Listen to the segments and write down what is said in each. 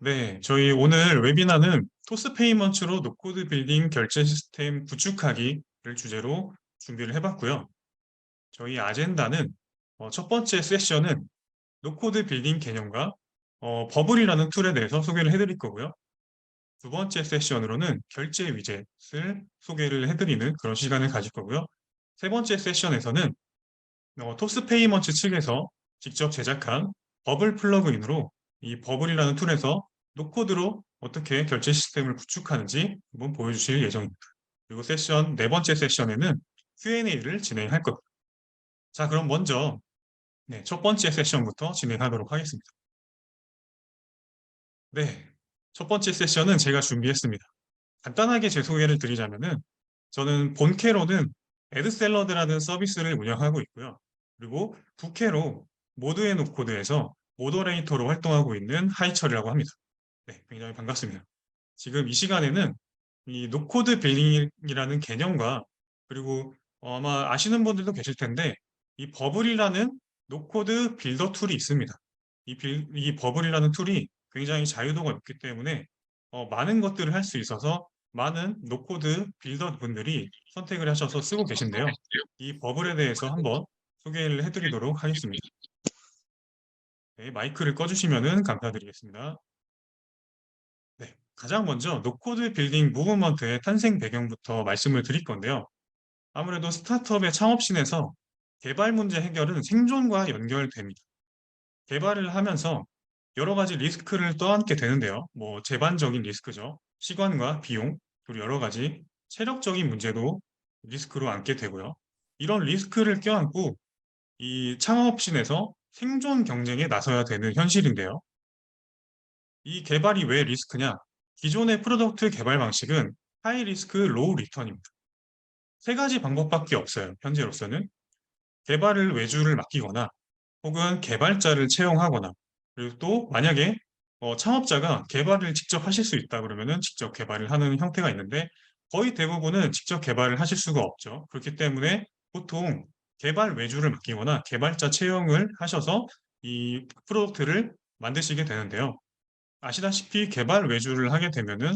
네, 저희 오늘 웨비나는 토스 페이먼츠로 노코드 빌딩 결제 시스템 구축하기를 주제로 준비를 해봤고요. 저희 아젠다는 첫 번째 세션은 노코드 빌딩 개념과 버블이라는 툴에 대해서 소개를 해드릴 거고요. 두 번째 세션으로는 결제 위젯을 소개를 해드리는 그런 시간을 가질 거고요. 세 번째 세션에서는 토스 페이먼츠 측에서 직접 제작한 버블 플러그인으로 이 버블이라는 툴에서 노코드로 어떻게 결제 시스템을 구축하는지 한번 보여주실 예정입니다. 그리고 네 번째 세션에는 Q&A를 진행할 겁니다. 자, 그럼 먼저 첫 번째 세션부터 진행하도록 하겠습니다. 네, 첫 번째 세션은 제가 준비했습니다. 간단하게 제 소개를 드리자면은 저는 본캐로는 애드샐러드라는 서비스를 운영하고 있고요. 그리고 부캐로 모드앤 노코드에서 모더레이터로 활동하고 있는 하이철이라고 합니다. 네, 굉장히 반갑습니다. 지금 이 시간에는 이 노코드 빌딩이라는 개념과 그리고 아마 아시는 분들도 계실 텐데 이 버블이라는 노코드 빌더 툴이 있습니다. 이 버블이라는 툴이 굉장히 자유도가 높기 때문에 많은 것들을 할 수 있어서 많은 노코드 빌더 분들이 선택을 하셔서 쓰고 계신데요. 이 버블에 대해서 한번 소개를 해드리도록 하겠습니다. 네, 마이크를 꺼주시면 감사드리겠습니다. 네, 가장 먼저 노코드 빌딩 무브먼트의 탄생 배경부터 말씀을 드릴 건데요. 아무래도 스타트업의 창업신에서 개발 문제 해결은 생존과 연결됩니다. 개발을 하면서 여러 가지 리스크를 떠안게 되는데요. 뭐 재반적인 리스크죠. 시간과 비용, 그리고 여러 가지 체력적인 문제도 리스크로 안게 되고요. 이런 리스크를 껴안고 이 창업신에서 생존 경쟁에 나서야 되는 현실인데요. 이 개발이 왜 리스크냐? 기존의 프로덕트 개발 방식은 하이 리스크, 로우 리턴입니다. 세 가지 방법밖에 없어요. 현재로서는 개발을 외주를 맡기거나 혹은 개발자를 채용하거나 그리고 또 만약에 창업자가 개발을 직접 하실 수 있다 그러면은 직접 개발을 하는 형태가 있는데 거의 대부분은 직접 개발을 하실 수가 없죠. 그렇기 때문에 보통 개발 외주를 맡기거나 개발자 채용을 하셔서 이 프로덕트를 만드시게 되는데요. 아시다시피 개발 외주를 하게 되면은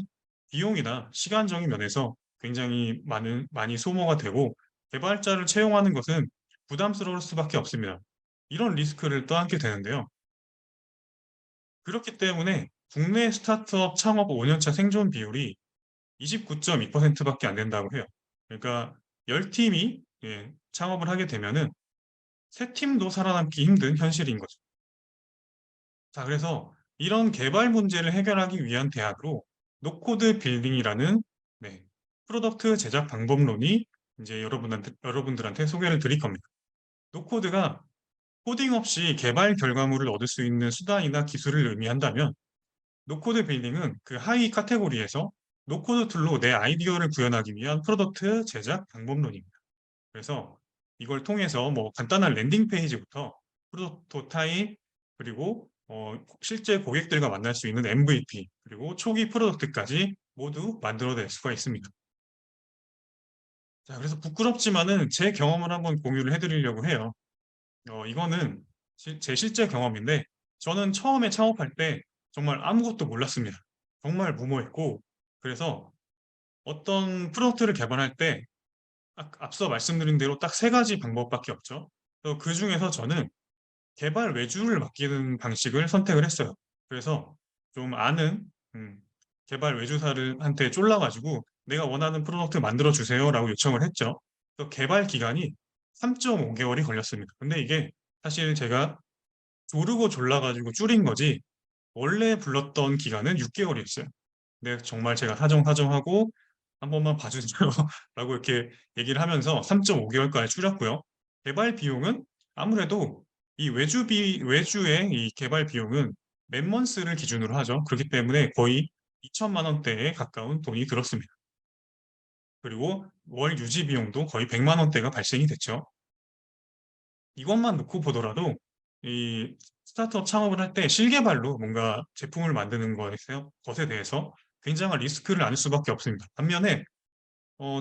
비용이나 시간적인 면에서 굉장히 많이 소모가 되고 개발자를 채용하는 것은 부담스러울 수밖에 없습니다. 이런 리스크를 떠안게 되는데요. 그렇기 때문에 국내 스타트업 창업 5년차 생존 비율이 29.2%밖에 안 된다고 해요. 그러니까 10팀이 창업을 하게 되면은 3팀도 살아남기 힘든 현실인 거죠. 자, 그래서 이런 개발 문제를 해결하기 위한 대안으로 노코드 빌딩이라는 네, 프로덕트 제작 방법론이 이제 여러분들한테 소개를 드릴 겁니다. 노코드가 코딩 없이 개발 결과물을 얻을 수 있는 수단이나 기술을 의미한다면 노코드 빌딩은 그 하위 카테고리에서 노코드 툴로 내 아이디어를 구현하기 위한 프로덕트 제작 방법론입니다. 그래서 이걸 통해서 뭐 간단한 랜딩 페이지부터 프로토타입 그리고 실제 고객들과 만날 수 있는 MVP 그리고 초기 프로덕트까지 모두 만들어낼 수가 있습니다. 자, 그래서 부끄럽지만은 제 경험을 한번 공유를 해드리려고 해요. 이거는 제 실제 경험인데 저는 처음에 창업할 때 정말 아무것도 몰랐습니다. 정말 무모했고 그래서 어떤 프로덕트를 개발할 때 앞서 말씀드린 대로 딱 세 가지 방법밖에 없죠. 그 중에서 저는 개발 외주를 맡기는 방식을 선택을 했어요. 그래서 좀 아는 개발 외주사를 한테 쫄라가지고 내가 원하는 프로덕트 만들어 주세요라고 요청을 했죠. 그 개발 기간이 3.5개월이 걸렸습니다. 근데 이게 사실 제가 조르고 졸라가지고 줄인 거지 원래 불렀던 기간은 6개월이었어요. 근데 정말 제가 사정사정하고 한 번만 봐주세요 라고 이렇게 얘기를 하면서 3.5개월까지 줄였고요. 개발 비용은 아무래도 이 외주의 이 개발 비용은 맨먼스를 기준으로 하죠. 그렇기 때문에 거의 2천만 원대에 가까운 돈이 들었습니다. 그리고 월 유지 비용도 거의 100만 원대가 발생이 됐죠. 이것만 놓고 보더라도 이 스타트업 창업을 할 때 실개발로 뭔가 제품을 만드는 것에 대해서 굉장한 리스크를 안을 수밖에 없습니다. 반면에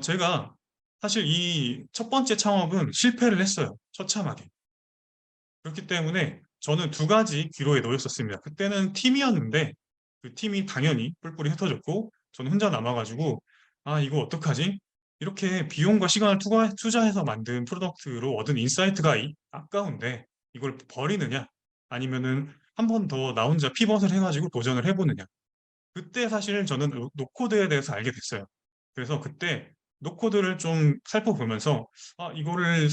제가 사실 이 첫 번째 창업은 실패를 했어요. 처참하게. 그렇기 때문에 저는 두 가지 기로에 놓였었습니다. 그때는 팀이었는데 그 팀이 당연히 뿔뿔이 흩어졌고 저는 혼자 남아가지고 아 이거 어떡하지? 이렇게 비용과 시간을 투자해서 만든 프로덕트로 얻은 인사이트가 아까운데 이걸 버리느냐? 아니면은 한 번 더 나 혼자 피벗을 해가지고 도전을 해보느냐? 그때 사실 저는 노코드에 대해서 알게 됐어요. 그래서 그때 노코드를 좀 살펴보면서 아 이거를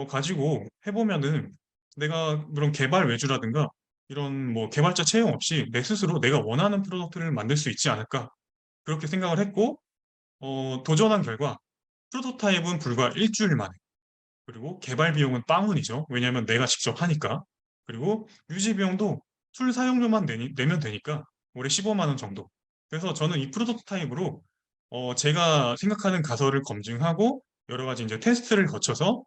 가지고 해보면은 내가 물론 개발 외주라든가 이런 뭐 개발자 채용 없이 내 스스로 내가 원하는 프로덕트를 만들 수 있지 않을까 그렇게 생각을 했고 도전한 결과 프로토타입은 불과 일주일 만에 그리고 개발 비용은 빵원이죠. 왜냐하면 내가 직접 하니까. 그리고 유지 비용도 툴 사용료만 내면 되니까 올해 15만 원 정도. 그래서 저는 이 프로토타입으로 제가 생각하는 가설을 검증하고 여러 가지 이제 테스트를 거쳐서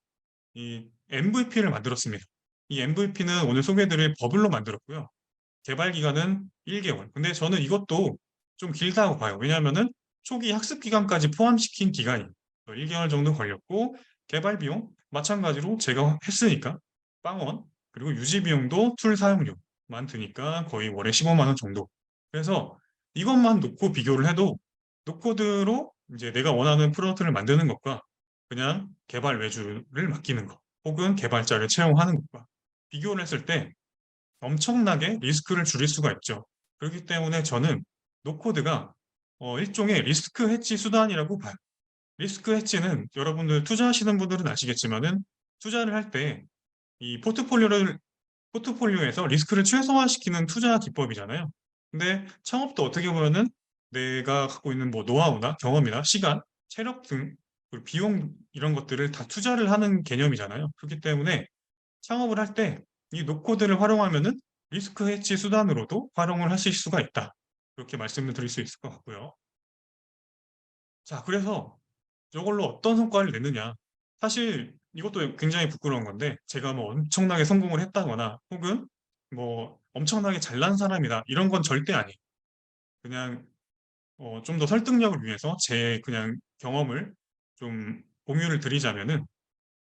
이 MVP를 만들었습니다. 이 MVP는 오늘 소개해드릴 버블로 만들었고요. 개발 기간은 1개월. 근데 저는 이것도 좀 길다고 봐요. 왜냐하면은 초기 학습 기간까지 포함시킨 기간이 1개월 정도 걸렸고 개발 비용 마찬가지로 제가 했으니까 빵원 그리고 유지 비용도 툴 사용료만 드니까 거의 월에 15만 원 정도. 그래서 이것만 놓고 비교를 해도 노코드로 이제 내가 원하는 프로덕트를 만드는 것과 그냥 개발 외주를 맡기는 것 혹은 개발자를 채용하는 것과 비교를 했을 때 엄청나게 리스크를 줄일 수가 있죠. 그렇기 때문에 저는 노코드가 일종의 리스크 해치 수단이라고 봐요. 리스크 해치는 여러분들 투자하시는 분들은 아시겠지만은 투자를 할 때 이 포트폴리오에서 리스크를 최소화시키는 투자 기법이잖아요. 근데 창업도 어떻게 보면은 내가 갖고 있는 뭐 노하우나 경험이나 시간, 체력 등 그리고 비용 이런 것들을 다 투자를 하는 개념이잖아요. 그렇기 때문에 창업을 할 때 이 노코드를 활용하면은 리스크 해치 수단으로도 활용을 하실 수가 있다. 그렇게 말씀을 드릴 수 있을 것 같고요. 자, 그래서 이걸로 어떤 성과를 내느냐. 사실 이것도 굉장히 부끄러운 건데 제가 뭐 엄청나게 성공을 했다거나 혹은 뭐 엄청나게 잘난 사람이다 이런 건 절대 아니에요. 그냥 좀 더 설득력을 위해서 제 그냥 경험을 좀 공유를 드리자면은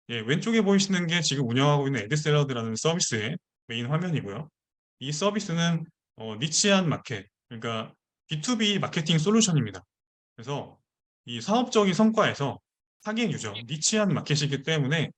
예, 왼쪽에 보이시는 게 지금 운영하고 있는 에드샐러드라는 서비스의 메인 화면이고요. 이 서비스는 니치한 마켓, 그러니까 B2B 마케팅 솔루션입니다. 그래서 이 사업적인 성과에서 타겟 유저, 니치한 마켓이기 때문에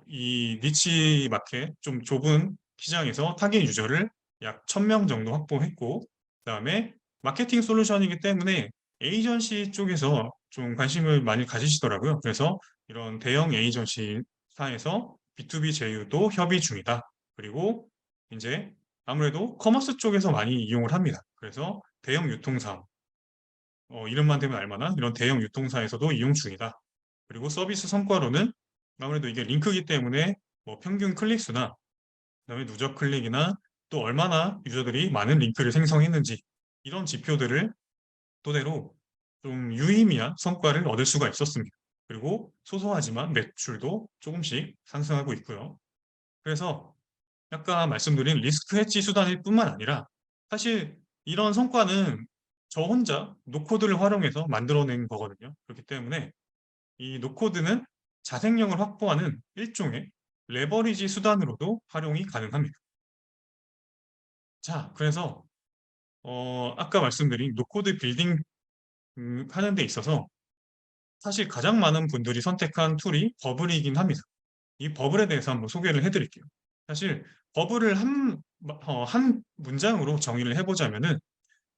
이 니치 마켓, 좀 좁은 시장에서 타겟 유저를 약 1000명 정도 확보했고, 그다음에 마케팅 솔루션이기 때문에 에이전시 쪽에서 좀 관심을 많이 가지시더라고요. 그래서 이런 대형 에이전시사에서 B2B 제휴도 협의 중이다. 그리고 이제 아무래도 커머스 쪽에서 많이 이용을 합니다. 그래서 대형 유통사, 이름만 대면 알만한 이런 대형 유통사에서도 이용 중이다. 그리고 서비스 성과로는 아무래도 이게 링크이기 때문에 뭐 평균 클릭수나 그다음에 누적 클릭이나 또 얼마나 유저들이 많은 링크를 생성했는지 이런 지표들을 토대로 좀 유의미한 성과를 얻을 수가 있었습니다. 그리고 소소하지만 매출도 조금씩 상승하고 있고요. 그래서 아까 말씀드린 리스크 해치 수단일 뿐만 아니라 사실 이런 성과는 저 혼자 노코드를 활용해서 만들어낸 거거든요. 그렇기 때문에 이 노코드는 자생력을 확보하는 일종의 레버리지 수단으로도 활용이 가능합니다. 자, 그래서 아까 말씀드린 노코드 빌딩 하는 데 있어서 사실 가장 많은 분들이 선택한 툴이 버블이긴 합니다. 이 버블에 대해서 한번 소개를 해드릴게요. 사실 버블을 한 문장으로 정의를 해보자면은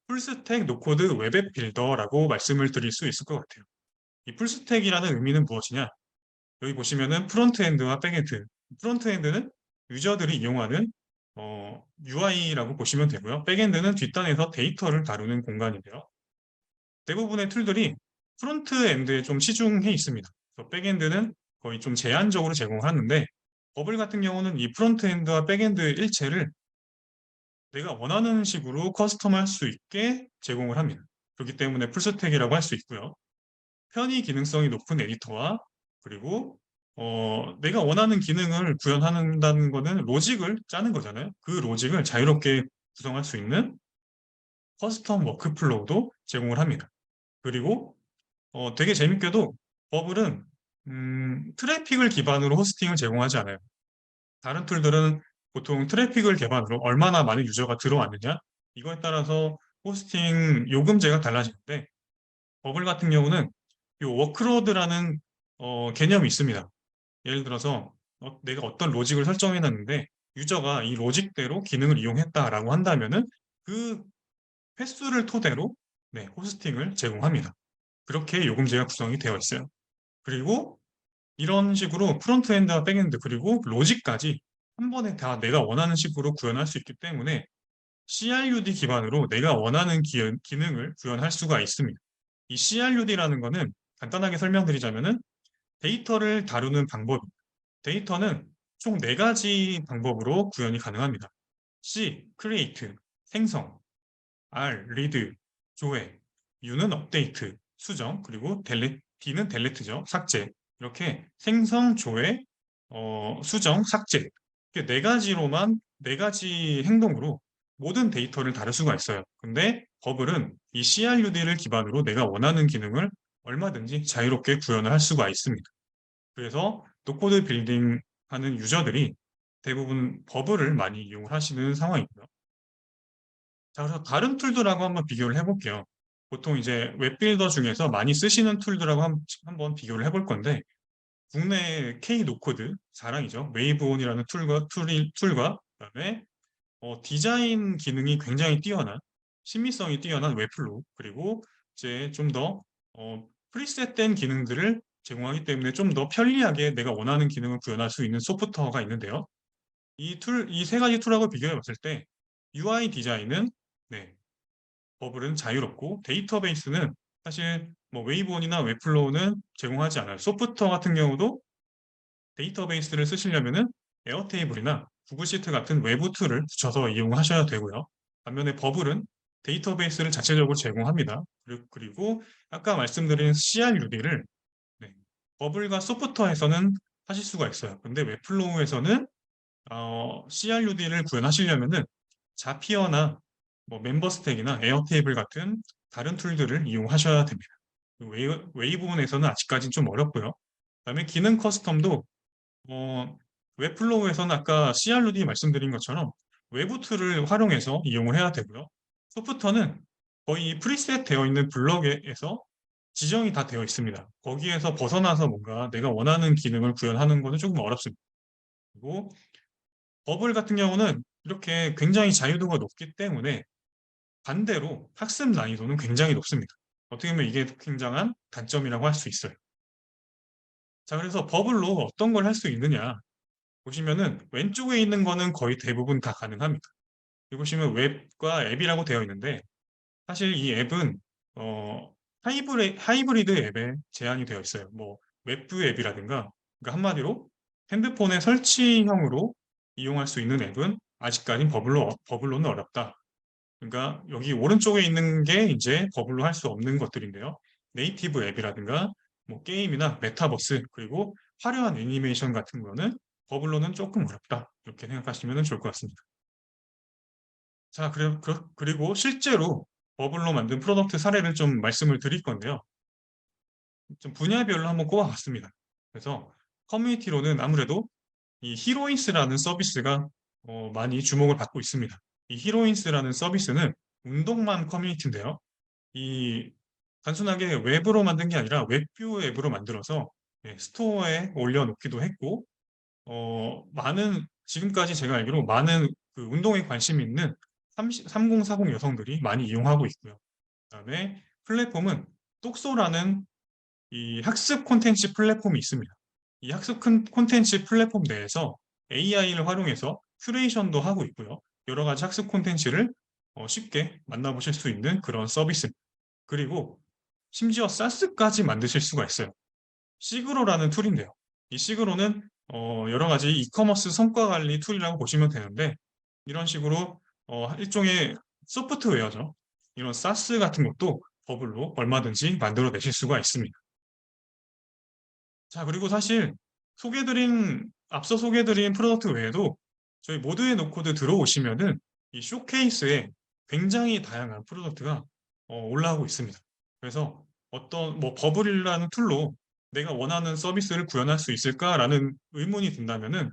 풀스택 노코드 웹앱 빌더라고 말씀을 드릴 수 있을 것 같아요. 이 풀스택이라는 의미는 무엇이냐? 여기 보시면은 프론트엔드와 백엔드. 프론트엔드는 유저들이 이용하는 UI라고 보시면 되고요. 백엔드는 뒷단에서 데이터를 다루는 공간인데요. 대부분의 툴들이 프론트엔드에 좀 치중해 있습니다. 그래서 백엔드는 거의 좀 제한적으로 제공하는데 버블 같은 경우는 이 프론트엔드와 백엔드 일체를 내가 원하는 식으로 커스텀할 수 있게 제공을 합니다. 그렇기 때문에 풀스택이라고 할 수 있고요. 편의 기능성이 높은 에디터와 그리고 내가 원하는 기능을 구현한다는 거는 로직을 짜는 거잖아요. 그 로직을 자유롭게 구성할 수 있는 커스텀 워크플로우도 제공을 합니다. 그리고 되게 재밌게도 버블은 트래픽을 기반으로 호스팅을 제공하지 않아요. 다른 툴들은 보통 트래픽을 기반으로 얼마나 많은 유저가 들어왔느냐 이거에 따라서 호스팅 요금제가 달라지는데 버블 같은 경우는 요 워크로드라는 개념이 있습니다. 예를 들어서 내가 어떤 로직을 설정해 놨는데 유저가 이 로직대로 기능을 이용했다라고 한다면은 그 횟수를 토대로 네, 호스팅을 제공합니다. 그렇게 요금제가 구성이 되어 있어요. 그리고 이런 식으로 프론트엔드와 백엔드 그리고 로직까지 한 번에 다 내가 원하는 식으로 구현할 수 있기 때문에 CRUD 기반으로 내가 원하는 기능을 구현할 수가 있습니다. 이 CRUD라는 거는 간단하게 설명드리자면은 데이터를 다루는 방법, 데이터는 총 4가지 방법으로 구현이 가능합니다. C, create, 생성, R, read, 조회, U는 업데이트, 수정, 그리고 D는 델리트죠. 삭제. 이렇게 생성, 조회, 수정, 삭제. 이렇게 4가지로만 4가지 행동으로 모든 데이터를 다룰 수가 있어요. 근데 버블은 이 CRUD를 기반으로 내가 원하는 기능을 얼마든지 자유롭게 구현을 할 수가 있습니다. 그래서 노코드 빌딩 하는 유저들이 대부분 버블을 많이 이용을 하시는 상황이고요. 자, 그래서 다른 툴들하고 한번 비교를 해볼게요. 보통 이제 웹빌더 중에서 많이 쓰시는 툴들하고 한번 비교를 해볼 건데, 국내 K 노코드 자랑이죠. 웨이브온이라는 툴과 그다음에 디자인 기능이 굉장히 뛰어난, 신미성이 뛰어난 웹플로우, 그리고 이제 좀 더 프리셋된 기능들을 제공하기 때문에 좀 더 편리하게 내가 원하는 기능을 구현할 수 있는 소프트웨어가 있는데요. 이 3가지 툴하고 비교해 봤을 때 UI 디자인은 네, 버블은 자유롭고 데이터베이스는 사실 뭐 웨이브온이나 웹플로우는 제공하지 않아요. 소프트웨어 같은 경우도 데이터베이스를 쓰시려면은 에어테이블이나 구글 시트 같은 외부 툴을 붙여서 이용하셔야 되고요. 반면에 버블은 데이터베이스를 자체적으로 제공합니다. 그리고 아까 말씀드린 CRUD를 버블과 소프트웨어에서는 하실 수가 있어요. 근데 웹플로우에서는 CRUD를 구현하시려면은 자피어나 뭐 멤버스택이나 에어테이블 같은 다른 툴들을 이용하셔야 됩니다. 웨이브온에서는 아직까지는 좀 어렵고요. 그다음에 기능 커스텀도 웹플로우에서는 아까 CRUD 말씀드린 것처럼 외부 툴을 활용해서 이용을 해야 되고요. 소프트웨어는 거의 프리셋 되어 있는 블럭에서 지정이 다 되어 있습니다. 거기에서 벗어나서 뭔가 내가 원하는 기능을 구현하는 것은 조금 어렵습니다. 그리고 버블 같은 경우는 이렇게 굉장히 자유도가 높기 때문에 반대로 학습 난이도는 굉장히 높습니다. 어떻게 보면 이게 굉장한 단점이라고 할 수 있어요. 자, 그래서 버블로 어떤 걸 할 수 있느냐 보시면은 왼쪽에 있는 거는 거의 대부분 다 가능합니다. 여기 보시면 웹과 앱이라고 되어 있는데 사실 이 앱은 어, 하이브리드 앱에 제한이 되어 있어요. 뭐 웹 앱이라든가 그러니까 한마디로 핸드폰의 설치형으로 이용할 수 있는 앱은 아직까지 버블로는 어렵다. 그러니까 여기 오른쪽에 있는 게 이제 버블로 할 수 없는 것들인데요. 네이티브 앱이라든가 뭐 게임이나 메타버스 그리고 화려한 애니메이션 같은 거는 버블로는 조금 어렵다. 이렇게 생각하시면 좋을 것 같습니다. 자, 그리고 실제로 버블로 만든 프로덕트 사례를 좀 말씀을 드릴 건데요. 좀 분야별로 한번 꼽아봤습니다. 그래서 커뮤니티로는 아무래도 이 히로인스라는 서비스가 많이 주목을 받고 있습니다. 이 히로인스라는 서비스는 운동만 커뮤니티인데요. 이 단순하게 웹으로 만든 게 아니라 웹뷰 앱으로 만들어서 스토어에 올려놓기도 했고 지금까지 제가 알기로 많은 그 운동에 관심 있는 3040 여성들이 많이 이용하고 있고요. 그다음에 플랫폼은 똑소라는 이 학습 콘텐츠 플랫폼이 있습니다. 이 학습 콘텐츠 플랫폼 내에서 AI를 활용해서 큐레이션도 하고 있고요. 여러 가지 학습 콘텐츠를 쉽게 만나보실 수 있는 그런 서비스입니다. 그리고 심지어 사스까지 만드실 수가 있어요. 시그로라는 툴인데요. 이 시그로는 여러 가지 이커머스 성과 관리 툴이라고 보시면 되는데 이런 식으로 일종의 소프트웨어죠. 이런 사스 같은 것도 버블로 얼마든지 만들어내실 수가 있습니다. 자, 그리고 사실 앞서 소개해드린 프로덕트 외에도 저희 모두의 노코드 들어오시면은 이 쇼케이스에 굉장히 다양한 프로덕트가 올라오고 있습니다. 그래서 어떤 뭐 버블이라는 툴로 내가 원하는 서비스를 구현할 수 있을까라는 의문이 든다면은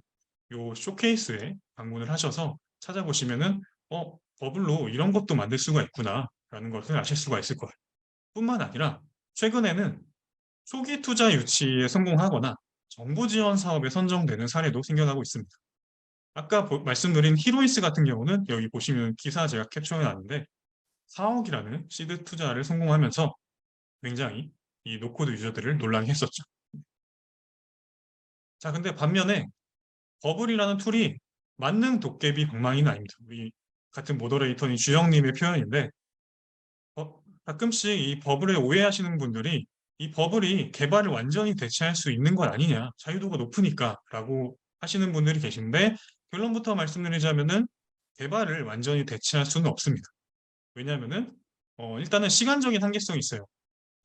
요 쇼케이스에 방문을 하셔서 찾아보시면은 버블로 이런 것도 만들 수가 있구나 라는 것을 아실 수가 있을 거예요. 뿐만 아니라 최근에는 초기 투자 유치에 성공하거나 정부 지원 사업에 선정되는 사례도 생겨나고 있습니다. 아까 말씀드린 히로이스 같은 경우는 여기 보시면 기사 제가 캡처해 놨는데 4억이라는 시드 투자를 성공하면서 굉장히 이 노코드 유저들을 놀라게 했었죠. 자, 근데 반면에 버블이라는 툴이 만능 도깨비 방망이는 아닙니다. 우리 같은 모더레이터인 주영님의 표현인데 가끔씩 이 버블에 오해하시는 분들이 이 버블이 개발을 완전히 대체할 수 있는 것 아니냐, 자유도가 높으니까 라고 하시는 분들이 계신데 결론부터 말씀드리자면은 개발을 완전히 대체할 수는 없습니다. 왜냐하면은 일단은 시간적인 한계성이 있어요.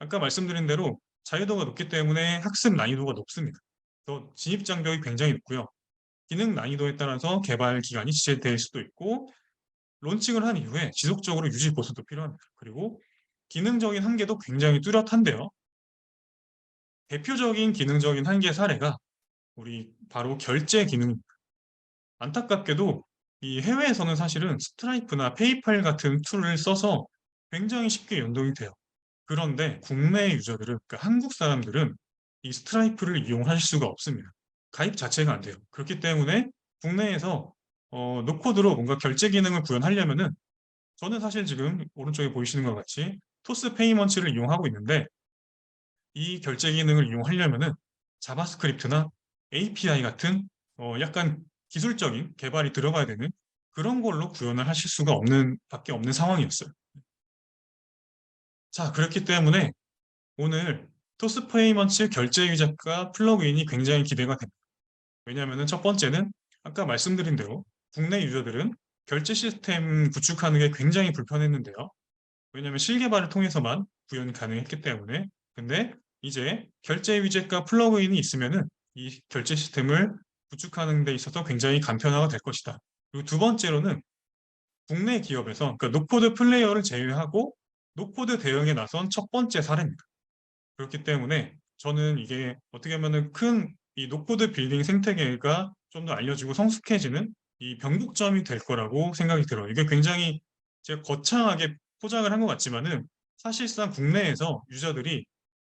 아까 말씀드린 대로 자유도가 높기 때문에 학습 난이도가 높습니다. 또 진입 장벽이 굉장히 높고요. 기능 난이도에 따라서 개발 기간이 지체될 수도 있고 론칭을 한 이후에 지속적으로 유지 보수도 필요합니다. 그리고 기능적인 한계도 굉장히 뚜렷한데요. 대표적인 기능적인 한계 사례가 우리 바로 결제 기능입니다. 안타깝게도 이 해외에서는 사실은 스트라이프나 페이팔 같은 툴을 써서 굉장히 쉽게 연동이 돼요. 그런데 국내 유저들은, 그러니까 한국 사람들은 이 스트라이프를 이용할 수가 없습니다. 가입 자체가 안 돼요. 그렇기 때문에 국내에서 노코드로 뭔가 결제 기능을 구현하려면은 저는 사실 지금 오른쪽에 보이시는 것 같이 토스 페이먼츠를 이용하고 있는데 이 결제 기능을 이용하려면은 자바스크립트나 API 같은 약간 기술적인 개발이 들어가야 되는 그런 걸로 구현을 하실 수가 밖에 없는 상황이었어요. 자, 그렇기 때문에 오늘 토스 페이먼츠 결제 위젯과 플러그인이 굉장히 기대가 됩니다. 왜냐하면 첫 번째는 아까 말씀드린 대로 국내 유저들은 결제 시스템 구축하는 게 굉장히 불편했는데요. 왜냐하면 실개발을 통해서만 구현이 가능했기 때문에. 근데 이제 결제 위젯과 플러그인이 있으면은 이 결제 시스템을 구축하는 데 있어서 굉장히 간편화가 될 것이다. 그리고 두 번째로는 국내 기업에서 그러니까 노코드 플레이어를 제외하고 노코드 대응에 나선 첫 번째 사례입니다. 그렇기 때문에 저는 이게 어떻게 보면은 큰 이 노코드 빌딩 생태계가 좀 더 알려지고 성숙해지는 이 변곡점이 될 거라고 생각이 들어요. 이게 굉장히 제가 거창하게 포장을 한 것 같지만은 사실상 국내에서 유저들이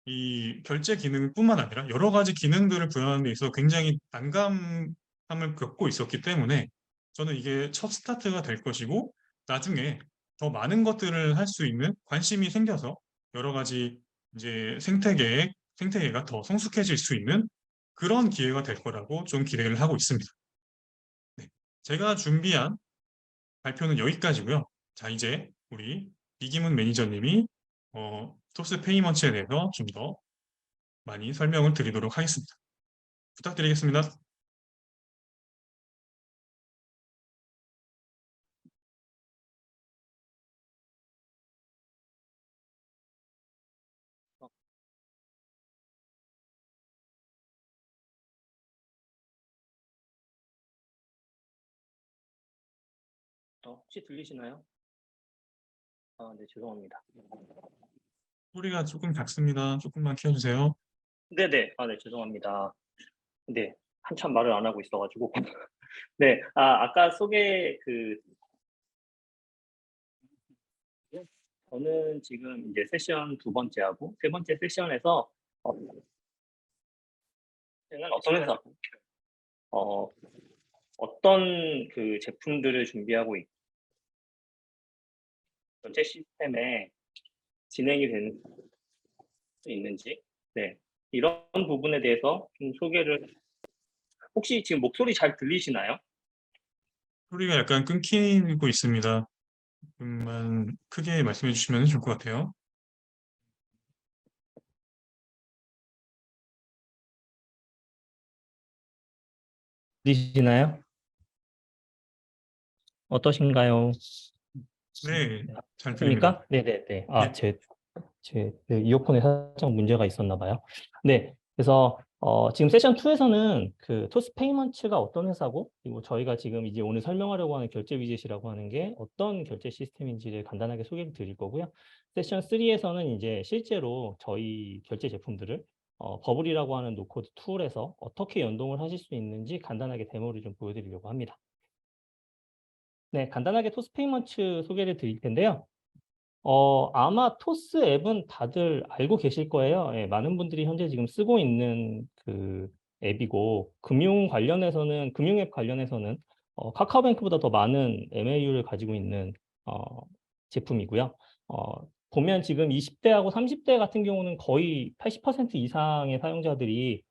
이 결제 기능뿐만 아니라 여러 가지 기능들을 구현하는 데 있어서 굉장히 난감함을 겪고 있었기 때문에 저는 이게 첫 스타트가 될 것이고 나중에 더 많은 것들을 할 수 있는 관심이 생겨서 여러 가지 이제 생태계가 더 성숙해질 수 있는 그런 기회가 될 거라고 좀 기대를 하고 있습니다. 네. 제가 준비한 발표는 여기까지고요. 자, 이제 우리 이기문 매니저님이 토스 페이먼츠에 대해서 좀 더 많이 설명을 드리도록 하겠습니다. 부탁드리겠습니다. 혹시 들리시나요? 아, 네, 죄송합니다. 소리가 조금 작습니다. 조금만 키워주세요. 네네. 아, 네, 죄송합니다. 네, 한참 말을 안 하고 있어가지고. 네, 아까 저는 지금 이제 세션 두 번째하고 세 번째 세션에서 는 어떤 회사고, 어, 어떤 그 제품들을 준비하고 전체 시스템에 진행이 되는 수 있는지, 네, 이런 부분에 대해서 좀 혹시 지금 목소리 잘 들리시나요? 소리가 약간 끊기고 있습니다. 조금만 크게 말씀해 주시면 좋을 것 같아요. 들리시나요? 어떠신가요? 네, 네. 잘 들립니다. 맞습니까? 네네네. 예, 제 이어폰에 살짝 문제가 있었나 봐요. 네. 그래서 지금 세션 2에서는 그 토스 페이먼츠가 어떤 회사고, 그리고 저희가 지금 이제 오늘 설명하려고 하는 결제 위젯이라고 하는 게 어떤 결제 시스템인지를 간단하게 소개를 드릴 거고요. 세션 3에서는 이제 실제로 저희 결제 제품들을 버블이라고 하는 노코드 툴에서 어떻게 연동을 하실 수 있는지 간단하게 데모를 좀 보여드리려고 합니다. 네, 간단하게 토스 페이먼츠 소개를 드릴 텐데요. 아마 토스 앱은 다들 알고 계실 거예요. 예, 많은 분들이 현재 지금 쓰고 있는 그 앱이고, 금융 앱 관련해서는 카카오뱅크보다 더 많은 MAU를 가지고 있는 제품이고요. 보면 지금 20대하고 30대 같은 경우는 거의 80% 이상의 사용자들이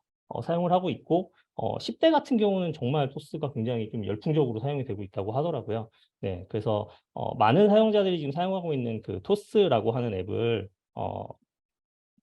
사용을 하고 있고, 10대 같은 경우는 정말 토스가 굉장히 좀 열풍적으로 사용이 되고 있다고 하더라고요. 네, 그래서 많은 사용자들이 지금 사용하고 있는 그 토스라고 하는 앱을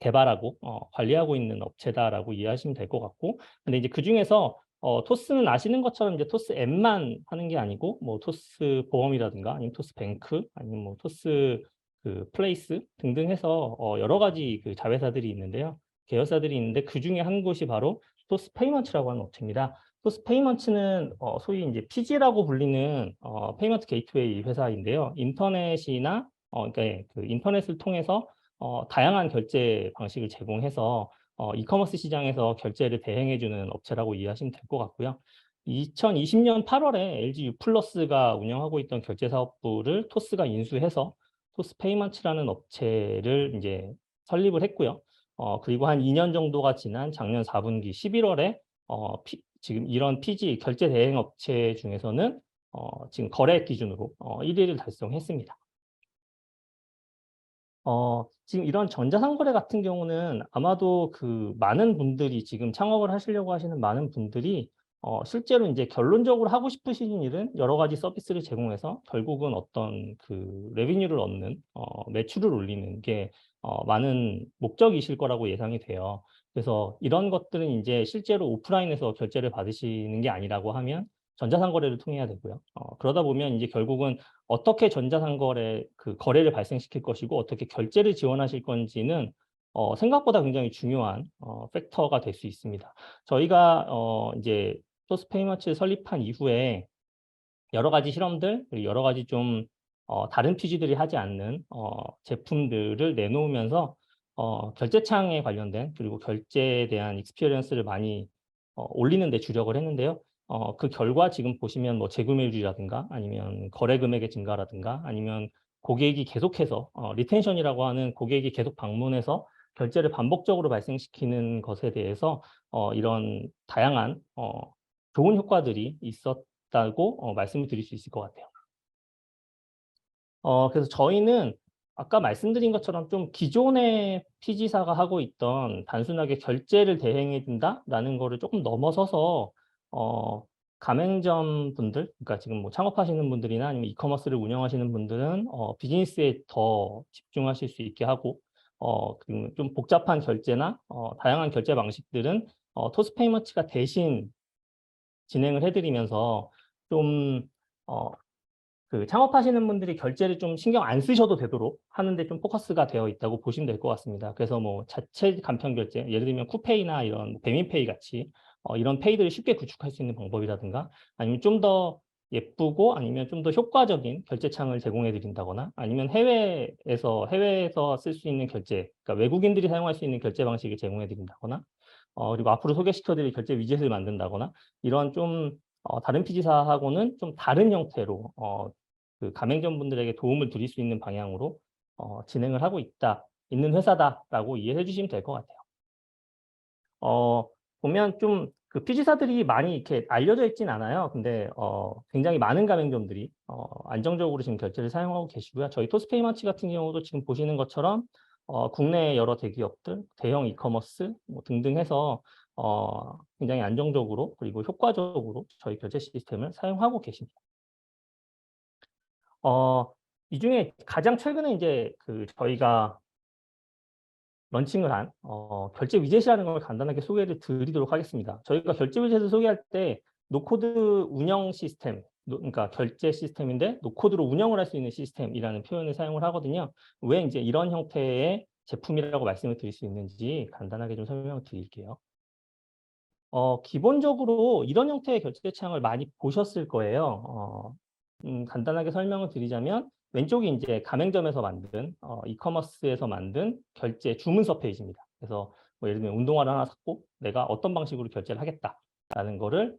개발하고 관리하고 있는 업체다라고 이해하시면 될 것 같고, 근데 이제 그 중에서 토스는 아시는 것처럼 이제 토스 앱만 하는 게 아니고, 뭐 토스 보험이라든가 아니면 토스 뱅크 아니면 뭐 토스 그 플레이스 등등 해서 여러 가지 그 자회사들이 있는데요. 계열사들이 있는데 그 중에 한 곳이 바로 토스 페이먼츠라고 하는 업체입니다. 토스 페이먼츠는 소위 이제 PG라고 불리는 페이먼트 게이트웨이 회사인데요. 인터넷이나 그러니까 예, 그 인터넷을 통해서 다양한 결제 방식을 제공해서 이커머스 시장에서 결제를 대행해주는 업체라고 이해하시면 될 것 같고요. 2020년 8월에 LG U+가 운영하고 있던 결제 사업부를 토스가 인수해서 토스 페이먼츠라는 업체를 이제 설립을 했고요. 그리고 한 2년 정도가 지난 작년 4분기 11월에 지금 이런 PG 결제 대행 업체 중에서는 지금 거래액 기준으로 1위를 달성했습니다. 지금 이런 전자상거래 같은 경우는 아마도 그 많은 분들이 지금 창업을 하시려고 하시는 많은 분들이 실제로 이제 결론적으로 하고 싶으신 일은 여러 가지 서비스를 제공해서 결국은 어떤 그 레비뉴를 얻는 매출을 올리는 게 많은 목적이실 거라고 예상이 돼요. 그래서 이런 것들은 이제 실제로 오프라인에서 결제를 받으시는 게 아니라고 하면 전자상거래를 통해야 되고요. 그러다 보면 이제 결국은 어떻게 전자상거래 그 거래를 발생시킬 것이고 어떻게 결제를 지원하실 건지는 생각보다 굉장히 중요한 팩터가 될 수 있습니다. 저희가 이제 토스페이먼츠를 설립한 이후에 여러 가지 실험들, 그리고 여러 가지 좀 다른 피지들이 하지 않는 제품들을 내놓으면서 결제창에 관련된 그리고 결제에 대한 익스피리언스를 많이 올리는 데 주력을 했는데요. 그 결과 지금 보시면 뭐 재구매율이라든가 아니면 거래 금액의 증가라든가 아니면 고객이 계속해서 리텐션이라고 하는 고객이 계속 방문해서 결제를 반복적으로 발생시키는 것에 대해서 이런 다양한 좋은 효과들이 있었다고 말씀을 드릴 수 있을 것 같아요. 그래서 저희는 아까 말씀드린 것처럼 좀 기존의 피지사가 하고 있던 단순하게 결제를 대행해 준다라는 거를 조금 넘어서서 가맹점 분들, 그러니까 지금 뭐 창업하시는 분들이나 아니면 이커머스를 운영하시는 분들은 비즈니스에 더 집중하실 수 있게 하고 그리고 좀 복잡한 결제나 다양한 결제 방식들은 토스페이먼츠가 대신 진행을 해드리면서 좀 그 창업하시는 분들이 결제를 좀 신경 안 쓰셔도 되도록 하는데 좀 포커스가 되어 있다고 보시면 될 것 같습니다. 그래서 뭐 자체 간편 결제, 예를 들면 쿠페이나 이런 배민페이 같이 이런 페이들을 쉽게 구축할 수 있는 방법이라든가 아니면 좀 더 예쁘고 아니면 좀 더 효과적인 결제창을 제공해 드린다거나 아니면 해외에서 쓸 수 있는 결제, 그러니까 외국인들이 사용할 수 있는 결제 방식을 제공해 드린다거나 그리고 앞으로 소개시켜 드릴 결제 위젯을 만든다거나 이런 좀 다른 피지사하고는 좀 다른 형태로 그 가맹점 분들에게 도움을 드릴 수 있는 방향으로 진행을 하고 있는 회사다라고 이해해 주시면 될 것 같아요. 보면 좀 그 피지사들이 많이 이렇게 알려져 있진 않아요. 근데 굉장히 많은 가맹점들이 안정적으로 지금 결제를 사용하고 계시고요. 저희 토스페이마치 같은 경우도 지금 보시는 것처럼 국내 여러 대기업들, 대형 이커머스 뭐 등등 해서 굉장히 안정적으로 그리고 효과적으로 저희 결제 시스템을 사용하고 계십니다. 이 중에 가장 최근에 이제 그 저희가 런칭을 한 결제 위젯이라는 걸 간단하게 소개를 드리도록 하겠습니다. 저희가 결제 위젯을 소개할 때 노코드 운영 시스템, 그러니까 결제 시스템인데 노코드로 운영을 할 수 있는 시스템이라는 표현을 사용을 하거든요. 왜 이제 이런 형태의 제품이라고 말씀을 드릴 수 있는지 간단하게 좀 설명을 드릴게요. 기본적으로 이런 형태의 결제 창을 많이 보셨을 거예요. 간단하게 설명을 드리자면 왼쪽이 이제 가맹점에서 만든 이커머스에서 만든 결제 주문서 페이지입니다. 그래서 뭐 예를 들면 운동화를 하나 샀고 내가 어떤 방식으로 결제를 하겠다라는 거를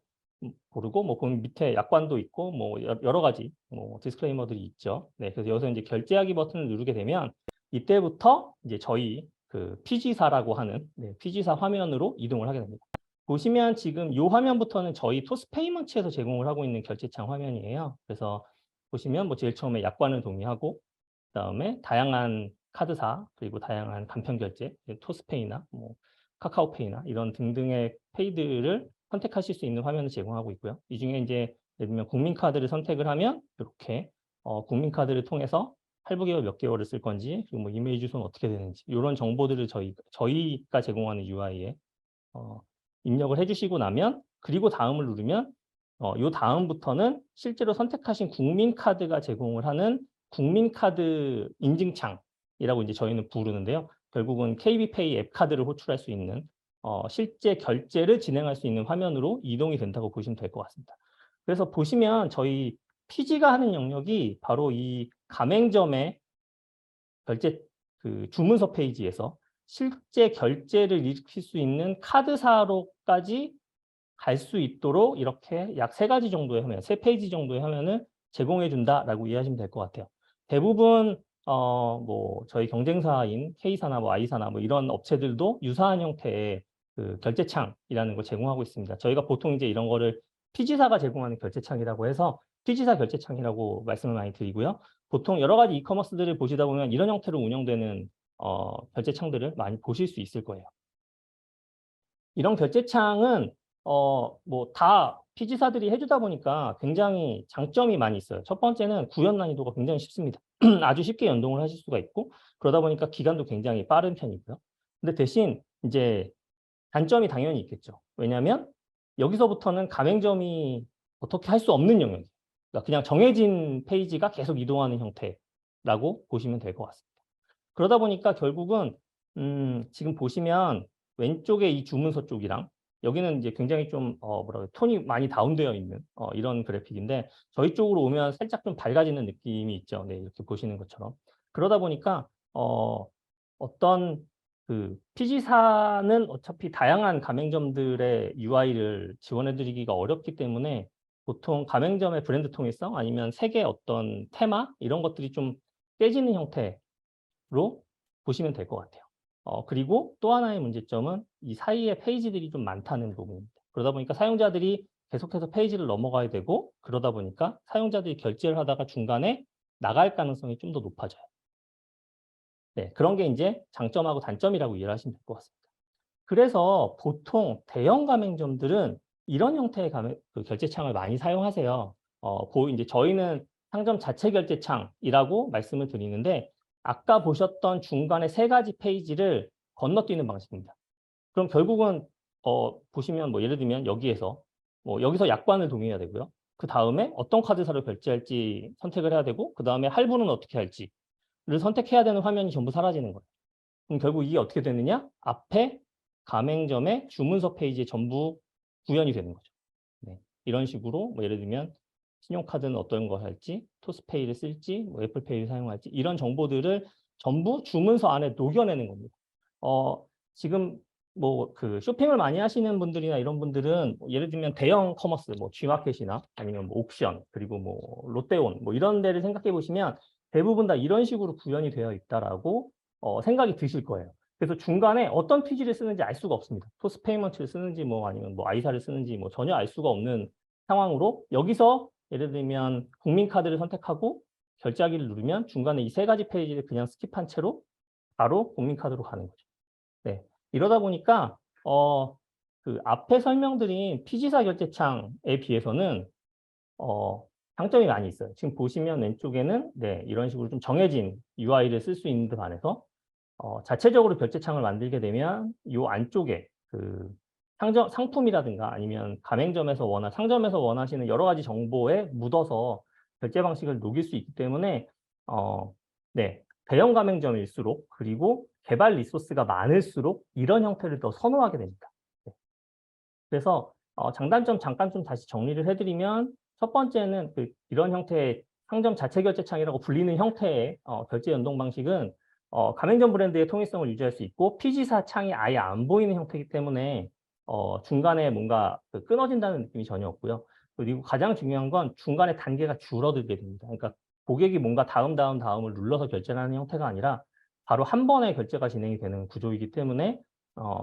모르고 뭐 보면 밑에 약관도 있고 뭐 여러 가지 뭐 디스클레이머들이 있죠. 네, 그래서 여기서 이제 결제하기 버튼을 누르게 되면 이때부터 이제 저희 그 피지사라고 하는 피지사 화면으로 이동을 하게 됩니다. 보시면 지금 이 화면부터는 저희 토스페이먼츠에서 제공을 하고 있는 결제창 화면이에요. 그래서 보시면 뭐 제일 처음에 약관을 동의하고 그다음에 다양한 카드사 그리고 다양한 간편 결제, 토스페이나 뭐 카카오페이나 이런 등등의 페이들을 선택하실 수 있는 화면을 제공하고 있고요. 이 중에 이제 예를 들면 국민카드를 선택을 하면 이렇게 국민카드를 통해서 할부 기간 몇 개월을 쓸 건지 그리고 뭐 이메일 주소는 어떻게 되는지 이런 정보들을 저희가 제공하는 UI에 입력을 해주시고 나면 그리고 다음을 누르면 요 다음부터는 실제로 선택하신 국민카드가 제공을 하는 국민카드 인증창이라고 이제 저희는 부르는데요. 결국은 KB페이 앱카드를 호출할 수 있는 실제 결제를 진행할 수 있는 화면으로 이동이 된다고 보시면 될 것 같습니다. 그래서 보시면 저희 피지가 하는 영역이 바로 이 가맹점의 결제 그 주문서 페이지에서 실제 결제를 일으킬 수 있는 카드사로까지 갈 수 있도록 이렇게 약 3가지 정도의 화면, 3페이지 정도의 화면을 제공해 준다라고 이해하시면 될 것 같아요. 대부분 뭐 저희 경쟁사인 K사나 뭐 I사나 뭐 이런 업체들도 유사한 형태의 그 결제창이라는 걸 제공하고 있습니다. 저희가 보통 이제 이런 거를 피지사가 제공하는 결제창이라고 해서 피지사 결제창이라고 말씀을 많이 드리고요. 보통 여러 가지 이커머스들을 보시다 보면 이런 형태로 운영되는 결제창들을 많이 보실 수 있을 거예요. 이런 결제창은 뭐 다 피지사들이 해주다 보니까 굉장히 장점이 많이 있어요. 첫 번째는 구현 난이도가 굉장히 쉽습니다. 아주 쉽게 연동을 하실 수가 있고 그러다 보니까 기간도 굉장히 빠른 편이고요. 근데 대신 이제 단점이 당연히 있겠죠. 왜냐하면 여기서부터는 가맹점이 어떻게 할 수 없는 영역이에요. 그러니까 그냥 정해진 페이지가 계속 이동하는 형태라고 보시면 될 것 같습니다. 그러다 보니까 결국은 지금 보시면 왼쪽에 이 주문서 쪽이랑 여기는 이제 굉장히 좀 뭐라 그래 톤이 많이 다운되어 있는 이런 그래픽인데 저희 쪽으로 오면 살짝 좀 밝아지는 느낌이 있죠. 네, 이렇게 보시는 것처럼. 그러다 보니까 어떤 그 피지사는 어차피 다양한 가맹점들의 UI를 지원해 드리기가 어렵기 때문에 보통 가맹점의 브랜드 통일성 아니면 색의 어떤 테마 이런 것들이 좀 깨지는 형태로 보시면 될 것 같아요. 그리고 또 하나의 문제점은 이 사이에 페이지들이 좀 많다는 부분입니다. 그러다 보니까 사용자들이 계속해서 페이지를 넘어가야 되고 그러다 보니까 사용자들이 결제를 하다가 중간에 나갈 가능성이 좀 더 높아져요. 네, 그런 게 이제 장점하고 단점이라고 이해를 하시면 될 것 같습니다. 그래서 보통 대형 가맹점들은 이런 형태의 그 결제창을 많이 사용하세요. 이제 저희는 상점 자체 결제창이라고 말씀을 드리는데 아까 보셨던 중간에 3가지 페이지를 건너뛰는 방식입니다. 그럼 결국은 보시면 뭐 예를 들면 여기에서 여기서 약관을 동의해야 되고요. 그 다음에 어떤 카드사를 결제할지 선택을 해야 되고 그 다음에 할부는 어떻게 할지를 선택해야 되는 화면이 전부 사라지는 거예요. 그럼 결국 이게 어떻게 되느냐? 앞에 가맹점의 주문서 페이지에 전부 구현이 되는 거죠. 네. 이런 식으로 뭐 예를 들면 신용카드는 어떤 걸 할지, 토스페이를 쓸지, 뭐 애플페이를 사용할지 이런 정보들을 전부 주문서 안에 녹여내는 겁니다. 지금 뭐 그 쇼핑을 많이 하시는 분들이나 이런 분들은 뭐 예를 들면 대형 커머스, 뭐 G마켓이나 아니면 뭐 옥션 그리고 뭐 롯데온 뭐 이런 데를 생각해 보시면 대부분 다 이런 식으로 구현이 되어 있다라고 생각이 드실 거예요. 그래서 중간에 어떤 피지를 쓰는지 알 수가 없습니다. 토스페이먼트를 쓰는지 뭐 아니면 뭐 아이사를 쓰는지 뭐 전혀 알 수가 없는 상황으로 여기서 예를 들면 국민카드를 선택하고 결제하기를 누르면 중간에 이 3가지 페이지를 그냥 스킵한 채로 바로 국민카드로 가는 거죠. 네. 이러다 보니까 그 앞에 설명드린 피지사 결제창에 비해서는 장점이 많이 있어요. 지금 보시면 왼쪽에는 네, 이런 식으로 좀 정해진 UI를 쓸 수 있는 데 반해서 자체적으로 결제창을 만들게 되면 이 안쪽에 그 상품이라든가 아니면 가맹점에서 상점에서 원하시는 여러 가지 정보에 묻어서 결제 방식을 녹일 수 있기 때문에 네, 대형 가맹점일수록 그리고 개발 리소스가 많을수록 이런 형태를 더 선호하게 됩니다. 네. 그래서 장단점, 장단점 다시 정리를 해드리면 첫 번째는 이런 형태의 상점 자체 결제창이라고 불리는 형태의 결제 연동 방식은 가맹점 브랜드의 통일성을 유지할 수 있고 피지사 창이 아예 안 보이는 형태이기 때문에 중간에 뭔가 끊어진다는 느낌이 전혀 없고요. 그리고 가장 중요한 건 중간에 단계가 줄어들게 됩니다. 그러니까 고객이 뭔가 다음을 눌러서 결제를 하는 형태가 아니라 바로 한 번에 결제가 진행이 되는 구조이기 때문에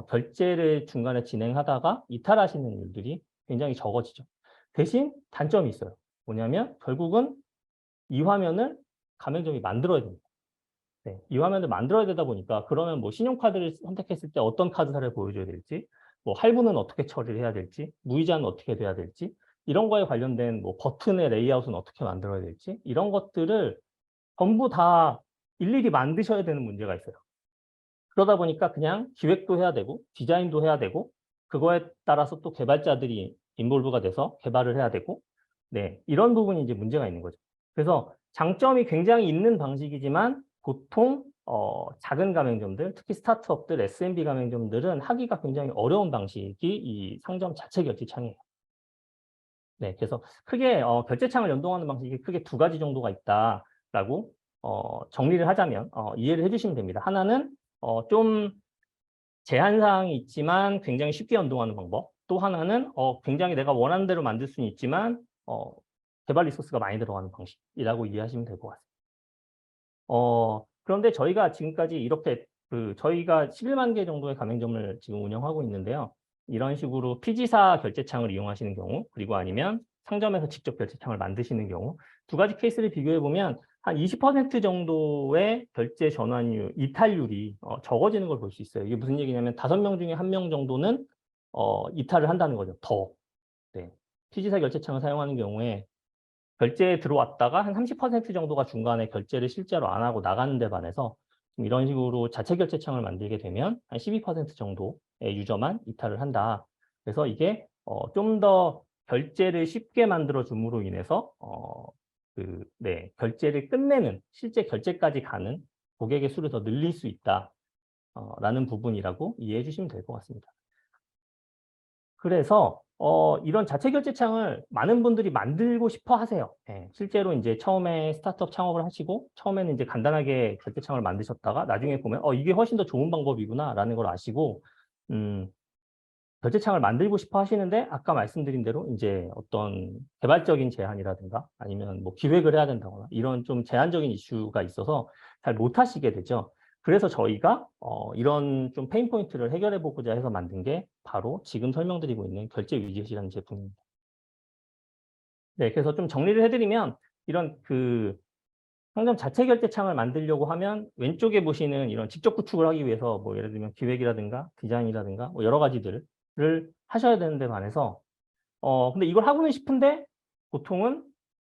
결제를 중간에 진행하다가 이탈하시는 일들이 굉장히 적어지죠. 대신 단점이 있어요. 뭐냐면 결국은 이 화면을 가맹점이 만들어야 됩니다. 네, 이 화면을 만들어야 되다 보니까 그러면 뭐 신용카드를 선택했을 때 어떤 카드사를 보여줘야 될지, 뭐 할부는 어떻게 처리를 해야 될지, 무이자는 어떻게 돼야 될지, 이런 거에 관련된 뭐 버튼의 레이아웃은 어떻게 만들어야 될지, 이런 것들을 전부 다 일일이 만드셔야 되는 문제가 있어요. 그러다 보니까 그냥 기획도 해야 되고 디자인도 해야 되고 그거에 따라서 또 개발자들이 인볼브가 돼서 개발을 해야 되고 네, 이런 부분이 이제 문제가 있는 거죠. 그래서 장점이 굉장히 있는 방식이지만 보통 작은 가맹점들, 특히 스타트업들, SMB 가맹점들은 하기가 굉장히 어려운 방식이 이 상점 자체 결제창이에요. 네, 그래서 크게 결제창을 연동하는 방식이 크게 두 가지 정도가 있다라고 정리를 하자면 이해를 해주시면 됩니다. 하나는 좀 제한 사항이 있지만 굉장히 쉽게 연동하는 방법. 또 하나는 굉장히 내가 원하는 대로 만들 수는 있지만 개발 리소스가 많이 들어가는 방식이라고 이해하시면 될 것 같습니다. 그런데 저희가 지금까지 이렇게 저희가 11만 개 정도의 가맹점을 지금 운영하고 있는데요. 이런 식으로 피지사 결제창을 이용하시는 경우, 그리고 아니면 상점에서 직접 결제창을 만드시는 경우, 두 가지 케이스를 비교해 보면 한 20% 정도의 결제 전환율, 이탈률이 적어지는 걸 볼 수 있어요. 이게 무슨 얘기냐면 5명 중에 1명 정도는 이탈을 한다는 거죠. 더. 네. 피지사 결제창을 사용하는 경우에 결제에 들어왔다가 한 30% 정도가 중간에 결제를 실제로 안 하고 나가는 데 반해서 이런 식으로 자체 결제창을 만들게 되면 한 12% 정도의 유저만 이탈을 한다. 그래서 이게 좀 더 결제를 쉽게 만들어 줌으로 인해서 결제를 끝내는 실제 결제까지 가는 고객의 수를 더 늘릴 수 있다. 라는 부분이라고 이해해 주시면 될 것 같습니다. 그래서 이런 자체 결제창을 많은 분들이 만들고 싶어 하세요. 예, 실제로 이제 처음에 스타트업 창업을 하시고 처음에는 이제 간단하게 결제창을 만드셨다가 나중에 보면 이게 훨씬 더 좋은 방법이구나라는 걸 아시고 결제창을 만들고 싶어 하시는데 아까 말씀드린 대로 이제 어떤 개발적인 제한이라든가 아니면 뭐 기획을 해야 된다거나 이런 좀 제한적인 이슈가 있어서 잘 못 하시게 되죠. 그래서 저희가 이런 좀 페인 포인트를 해결해 보고자 해서 만든 게 바로 지금 설명드리고 있는 결제 위젯이라는 제품입니다. 네, 그래서 좀 정리를 해드리면 이런 상점 자체 결제창을 만들려고 하면 왼쪽에 보시는 이런 직접 구축을 하기 위해서 뭐 예를 들면 기획이라든가 디자인이라든가 뭐 여러 가지들을 하셔야 되는데 반해서 근데 이걸 하고는 싶은데 보통은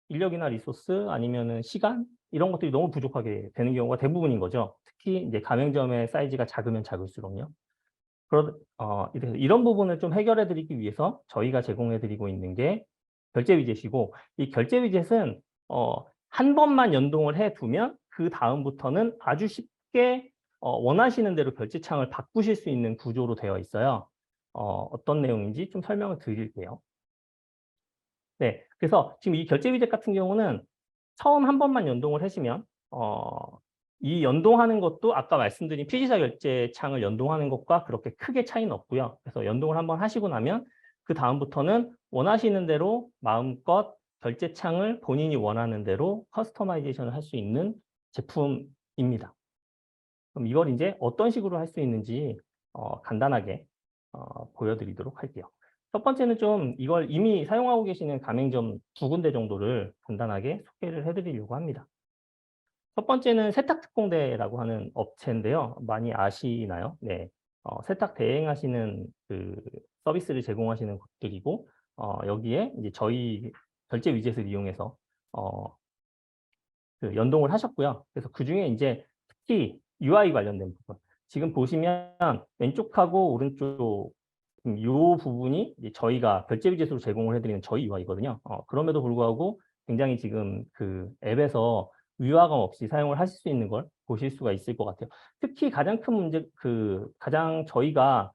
인력이나 리소스 아니면은 시간 이런 것들이 너무 부족하게 되는 경우가 대부분인 거죠. 특히 이제 가맹점의 사이즈가 작으면 작을수록요. 이런 부분을 좀 해결해 드리기 위해서 저희가 제공해 드리고 있는 게 결제 위젯이고 이 결제 위젯은 한 번만 연동을 해 두면 그다음부터는 아주 쉽게 원하시는 대로 결제창을 바꾸실 수 있는 구조로 되어 있어요. 어떤 내용인지 좀 설명을 드릴게요. 네, 그래서 지금 이 결제 위젯 같은 경우는 처음 한 번만 연동을 하시면 이 연동하는 것도 아까 말씀드린 피지사 결제창을 연동하는 것과 그렇게 크게 차이는 없고요. 그래서 연동을 한번 하시고 나면 그다음부터는 원하시는 대로 마음껏 결제창을 본인이 원하는 대로 커스터마이제이션을 할 수 있는 제품입니다. 그럼 이걸 이제 어떤 식으로 할 수 있는지 간단하게 보여드리도록 할게요. 첫 번째는 좀 이걸 이미 사용하고 계시는 가맹점 2군데 정도를 간단하게 소개를 해드리려고 합니다. 첫 번째는 세탁특공대라고 하는 업체인데요. 많이 아시나요? 네. 세탁 대행하시는 서비스를 제공하시는 곳들이고, 여기에 이제 저희 결제 위젯을 이용해서 연동을 하셨고요. 그래서 그중에 이제 특히 UI 관련된 부분. 지금 보시면 왼쪽하고 오른쪽 이 부분이 이제 저희가 결제 위젯으로 제공을 해드리는 저희 UI거든요. 그럼에도 불구하고 굉장히 지금 앱에서 위화감 없이 사용을 하실 수 있는 걸 보실 수가 있을 것 같아요. 특히 가장 큰 문제, 가장 저희가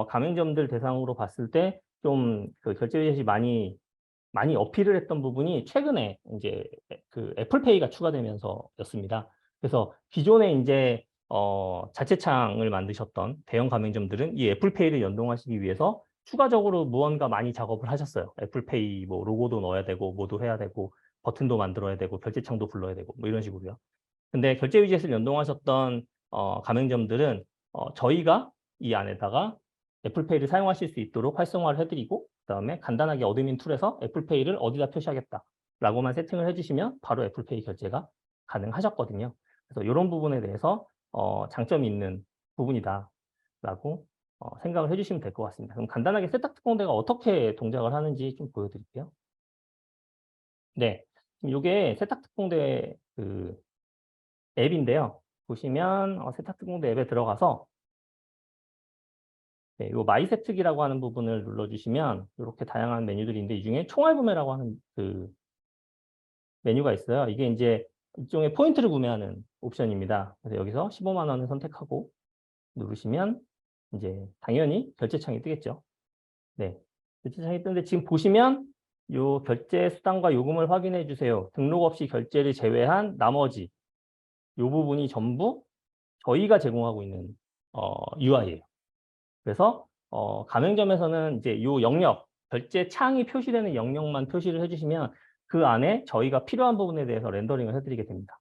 가맹점들 대상으로 봤을 때 좀 결제 위젯이 많이 어필을 했던 부분이 최근에 이제 애플페이가 추가되면서였습니다. 그래서 기존에 이제 자체창을 만드셨던 대형 가맹점들은 이 애플페이를 연동하시기 위해서 추가적으로 무언가 많이 작업을 하셨어요. 애플페이 뭐 로고도 넣어야 되고 뭐도 해야 되고 버튼도 만들어야 되고 결제창도 불러야 되고 뭐 이런 식으로요. 근데 결제 위젯을 연동하셨던 가맹점들은 저희가 이 안에다가 애플페이를 사용하실 수 있도록 활성화를 해드리고 그다음에 간단하게 어드민 툴에서 애플페이를 어디다 표시하겠다라고만 세팅을 해주시면 바로 애플페이 결제가 가능하셨거든요. 그래서 이런 부분에 대해서 장점이 있는 부분이다라고 생각을 해주시면 될 것 같습니다. 그럼 간단하게 세탁특공대가 어떻게 동작을 하는지 좀 보여드릴게요. 네, 이게 세탁특공대 그 앱인데요. 보시면 세탁특공대 앱에 들어가서 네, 요 마이 세특이라고 하는 부분을 눌러주시면 이렇게 다양한 메뉴들이 있는데 이 중에 총알 구매라고 하는 그 메뉴가 있어요. 이게 이제 일종의 포인트를 구매하는 옵션입니다. 그래서 여기서 15만 원을 선택하고 누르시면 이제 당연히 결제창이 뜨겠죠. 네, 결제창이 뜨는데 지금 보시면 요 결제 수단과 요금을 확인해 주세요. 등록 없이 결제를 제외한 나머지 요 부분이 전부 저희가 제공하고 있는 UI예요. 그래서 가맹점에서는 이제 요 영역, 결제 창이 표시되는 영역만 표시를 해주시면 그 안에 저희가 필요한 부분에 대해서 렌더링을 해드리게 됩니다.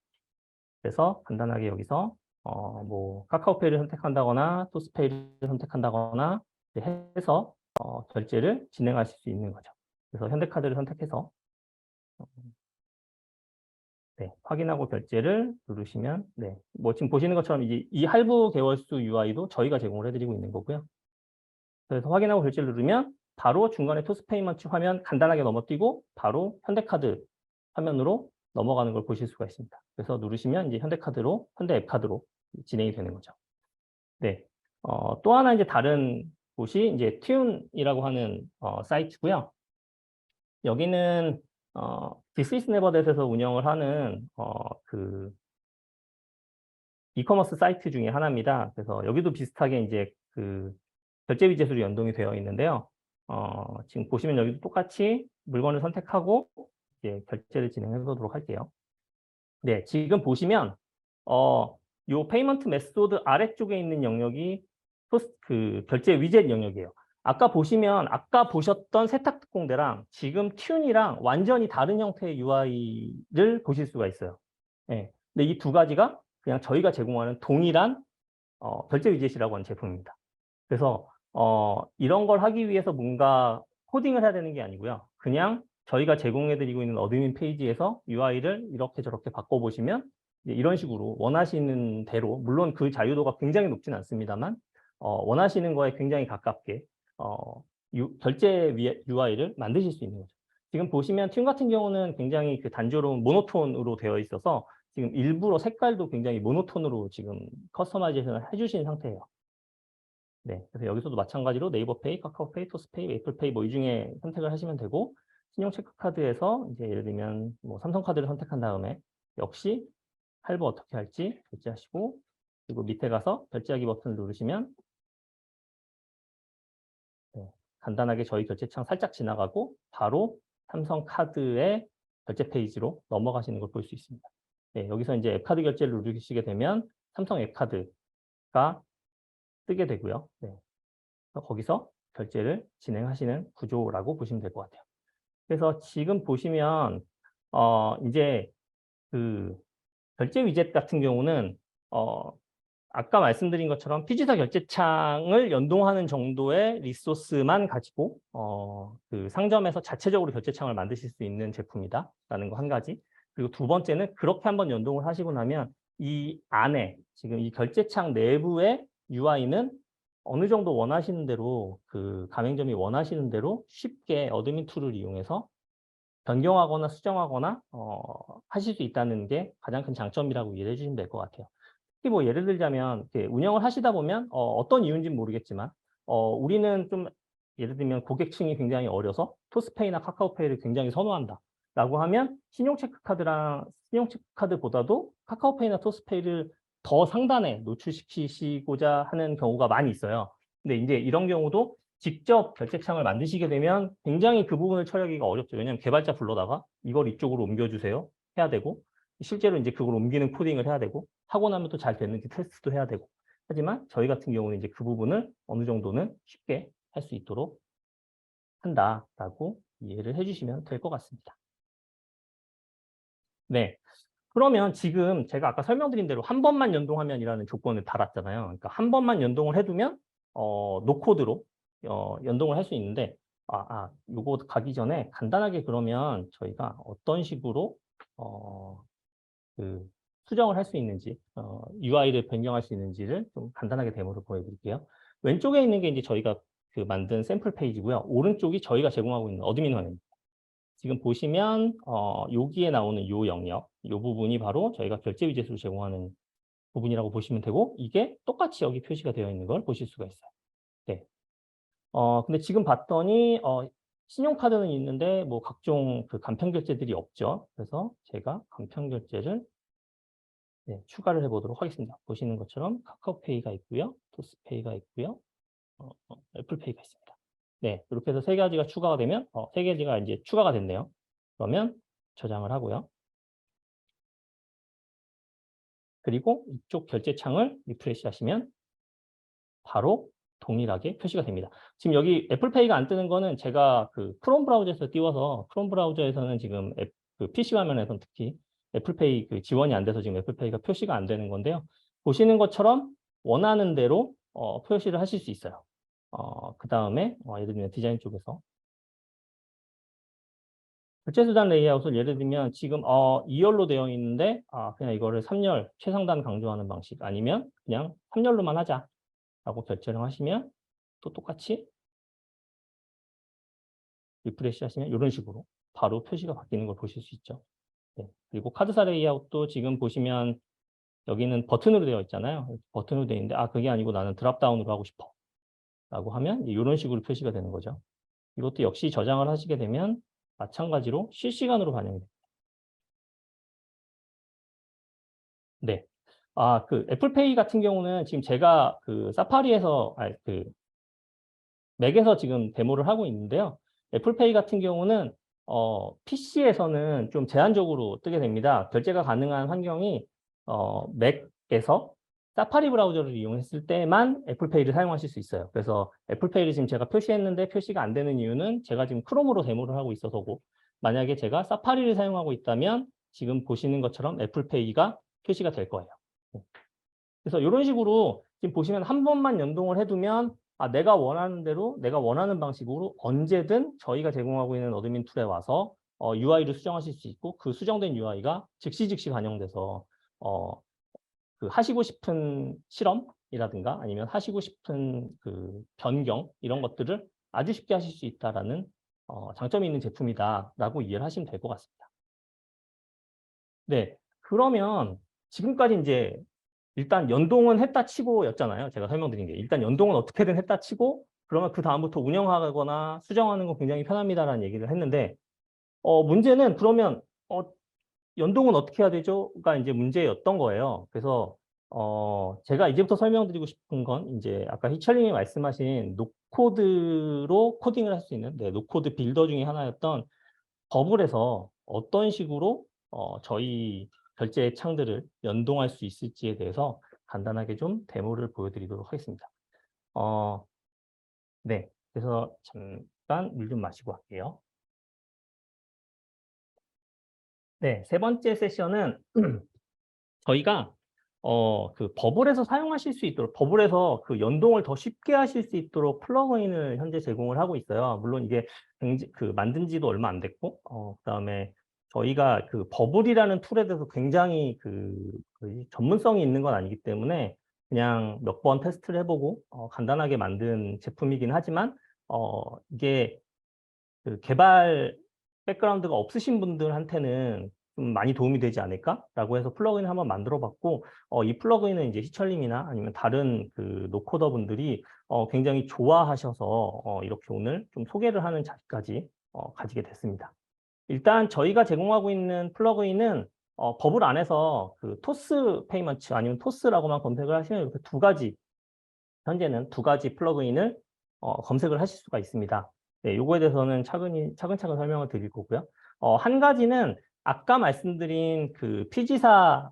그래서 간단하게 여기서 뭐 카카오페이를 선택한다거나 토스페이를 선택한다거나 해서 결제를 진행하실 수 있는 거죠. 그래서 현대카드를 선택해서 네, 확인하고 결제를 누르시면 네, 뭐 지금 보시는 것처럼 이제 이 할부 개월수 UI도 저희가 제공을 해드리고 있는 거고요. 그래서 확인하고 결제를 누르면 바로 중간에 토스페이먼트 화면 간단하게 넘어뛰고 바로 현대카드 화면으로 넘어가는 걸 보실 수가 있습니다. 그래서 누르시면 이제 현대카드로, 현대앱카드로 진행이 되는 거죠. 네. 또 하나 이제 다른 곳이 이제 튠이라고 하는 사이트고요. 여기는 This is Neverthat에서 운영을 하는 그 이커머스 사이트 중에 하나입니다. 그래서 여기도 비슷하게 이제 그 결제 위젯으로 연동이 되어 있는데요. 지금 보시면 여기도 똑같이 물건을 선택하고 이제 결제를 진행해 보도록 할게요. 네, 지금 보시면 요 페이먼트 메소드 아래쪽에 있는 영역이 그 결제 위젯 영역이에요. 아까 보시면 아까 보셨던 세탁특공대랑 지금 튠이랑 완전히 다른 형태의 UI를 보실 수가 있어요. 네, 근데 이 두 가지가 그냥 저희가 제공하는 동일한 결제 위젯이라고 하는 제품입니다. 그래서 이런 걸 하기 위해서 뭔가 코딩을 해야 되는 게 아니고요. 그냥 저희가 제공해드리고 있는 어드민 페이지에서 UI를 이렇게 저렇게 바꿔보시면 이런 식으로 원하시는 대로, 물론 그 자유도가 굉장히 높진 않습니다만 원하시는 거에 굉장히 가깝게 결제 UI를 만드실 수 있는 거죠. 지금 보시면 튠 같은 경우는 굉장히 그 단조로운 모노톤으로 되어 있어서 지금 일부러 색깔도 굉장히 모노톤으로 지금 커스터마이제이션을 해주신 상태예요. 네, 그래서 여기서도 마찬가지로 네이버페이, 카카오페이, 토스페이, 애플페이 뭐 이 중에 선택을 하시면 되고 신용체크카드에서 이제 예를 들면 뭐 삼성카드를 선택한 다음에 역시 할부 어떻게 할지 결제하시고 그리고 밑에 가서 결제하기 버튼을 누르시면 네, 간단하게 저희 결제창 살짝 지나가고 바로 삼성카드의 결제 페이지로 넘어가시는 걸 볼 수 있습니다. 네, 여기서 이제 앱카드 결제를 누르시게 되면 삼성 앱카드가 뜨게 되고요. 네. 거기서 결제를 진행하시는 구조라고 보시면 될 것 같아요. 그래서 지금 보시면 이제 그 결제 위젯 같은 경우는 아까 말씀드린 것처럼 피지사 결제창을 연동하는 정도의 리소스만 가지고 그 상점에서 자체적으로 결제창을 만드실 수 있는 제품이다라는 거 한 가지. 그리고 두 번째는 그렇게 한번 연동을 하시고 나면 이 안에 지금 이 결제창 내부의 UI는 어느 정도 원하시는 대로 그 가맹점이 원하시는 대로 쉽게 어드민 툴을 이용해서 변경하거나 수정하거나 하실 수 있다는 게 가장 큰 장점이라고 이해해 주시면 될 것 같아요. 특히 뭐 예를 들자면 운영을 하시다 보면 어떤 이유인지는 모르겠지만 우리는 좀 예를 들면 고객층이 굉장히 어려서 토스페이나 카카오페이를 굉장히 선호한다라고 하면 신용체크카드보다도 카카오페이나 토스페이를 더 상단에 노출시키시고자 하는 경우가 많이 있어요. 근데 이제 이런 경우도 직접 결제창을 만드시게 되면 굉장히 그 부분을 처리하기가 어렵죠. 왜냐하면 개발자 불러다가 이걸 이쪽으로 옮겨주세요 해야 되고 실제로 이제 그걸 옮기는 코딩을 해야 되고 하고 나면 또 잘 되는지 테스트도 해야 되고 하지만 저희 같은 경우는 이제 그 부분을 어느 정도는 쉽게 할 수 있도록 한다라고 이해를 해주시면 될 것 같습니다. 네. 그러면 지금 제가 아까 설명드린 대로 한 번만 연동하면이라는 조건을 달았잖아요. 그러니까 한 번만 연동을 해두면 노코드로 연동을 할 수 있는데 요거 가기 전에 간단하게 그러면 저희가 어떤 식으로 그 수정을 할 수 있는지 UI를 변경할 수 있는지를 좀 간단하게 데모를 보여드릴게요. 왼쪽에 있는 게 이제 저희가 그 만든 샘플 페이지고요. 오른쪽이 저희가 제공하고 있는 어드민 화면입니다. 지금 보시면 여기에 나오는 요 영역, 요 부분이 바로 저희가 결제 위젯으로 제공하는 부분이라고 보시면 되고 이게 똑같이 여기 표시가 되어 있는 걸 보실 수가 있어요. 네. 근데 지금 봤더니 신용카드는 있는데 뭐 각종 그 간편 결제들이 없죠. 그래서 제가 간편 결제를 추가를 해보도록 하겠습니다. 보시는 것처럼 카카오페이가 있고요, 토스페이가 있고요, 애플페이가 있습니다. 네, 이렇게 해서 세 가지가 추가가 되면 세 가지가 이제 추가가 됐네요. 그러면 저장을 하고요. 그리고 이쪽 결제 창을 리프레시 하시면 바로 동일하게 표시가 됩니다. 지금 여기 애플페이가 안 뜨는 거는 제가 그 크롬 브라우저에서 띄워서 크롬 브라우저에서는 지금 그 PC 화면에서는 특히 애플페이 그 지원이 안 돼서 지금 애플페이가 표시가 안 되는 건데요. 보시는 것처럼 원하는 대로 표시를 하실 수 있어요. 그 다음에 예를 들면 디자인 쪽에서 결제수단 레이아웃을 예를 들면 지금 2열로 되어 있는데 그냥 이거를 3열 최상단 강조하는 방식 아니면 그냥 3열로만 하자라고 결정을 하시면 또 똑같이 리프레시 하시면 이런 식으로 바로 표시가 바뀌는 걸 보실 수 있죠. 네. 그리고 카드사 레이아웃도 지금 보시면 여기는 버튼으로 되어 있잖아요. 버튼으로 되어 있는데 그게 아니고 나는 드랍다운으로 하고 싶어 라고 하면 이런 식으로 표시가 되는 거죠. 이것도 역시 저장을 하시게 되면 마찬가지로 실시간으로 반영이 됩니다. 네. 그 애플페이 같은 경우는 지금 제가 그 사파리에서, 그 맥에서 지금 데모를 하고 있는데요. 애플페이 같은 경우는 PC에서는 좀 제한적으로 뜨게 됩니다. 결제가 가능한 환경이 맥에서 사파리 브라우저를 이용했을 때만 애플페이를 사용하실 수 있어요. 그래서 애플페이를 지금 제가 표시했는데 표시가 안 되는 이유는 제가 지금 크롬으로 데모를 하고 있어서고 만약에 제가 사파리를 사용하고 있다면 지금 보시는 것처럼 애플페이가 표시가 될 거예요. 그래서 이런 식으로 지금 보시면 한 번만 연동을 해두면 내가 원하는 대로 내가 원하는 방식으로 언제든 저희가 제공하고 있는 어드민 툴에 와서 UI를 수정하실 수 있고 그 수정된 UI가 즉시 반영돼서 그 하시고 싶은 실험이라든가 아니면 하시고 싶은 그 변경 이런 것들을 아주 쉽게 하실 수 있다라는 장점이 있는 제품이다라고 이해를 하시면 될 것 같습니다. 네, 그러면 지금까지 이제 일단 연동은 했다 치고였잖아요. 제가 설명드린 게. 일단 연동은 어떻게든 했다 치고 그러면 그 다음부터 운영하거나 수정하는 거 굉장히 편합니다라는 얘기를 했는데 문제는 그러면 연동은 어떻게 해야 되죠?가 이제 문제였던 거예요. 그래서 제가 이제부터 설명드리고 싶은 건 이제 아까 희철님이 말씀하신 노코드로 코딩을 할 수 있는 노코드 빌더 중에 하나였던 버블에서 어떤 식으로 저희 결제 창들을 연동할 수 있을지에 대해서 간단하게 좀 데모를 보여드리도록 하겠습니다. 네, 그래서 잠깐 물 좀 마시고 할게요. 네, 세 번째 세션은 저희가 그 버블에서 사용하실 수 있도록 버블에서 그 연동을 더 쉽게 하실 수 있도록 플러그인을 현재 제공을 하고 있어요. 물론 이게 그 만든 지도 얼마 안 됐고 그다음에 저희가 그 버블이라는 툴에 대해서 굉장히 그 전문성이 있는 건 아니기 때문에 그냥 몇 번 테스트를 해보고 간단하게 만든 제품이긴 하지만 이게 그 개발 백그라운드가 없으신 분들한테는 좀 많이 도움이 되지 않을까라고 해서 플러그인을 한번 만들어 봤고 이 플러그인은 이제 희철님이나 아니면 다른 그 노코더 분들이 굉장히 좋아하셔서 이렇게 오늘 좀 소개를 하는 자리까지 가지게 됐습니다. 일단 저희가 제공하고 있는 플러그인은 버블 안에서 그 토스 페이먼트 아니면 토스라고만 검색을 하시면 이렇게 두 가지 현재는 두 가지 플러그인을 검색을 하실 수가 있습니다. 네, 요거에 대해서는 차근차근 설명을 드릴 거고요. 한 가지는 아까 말씀드린 그 피지사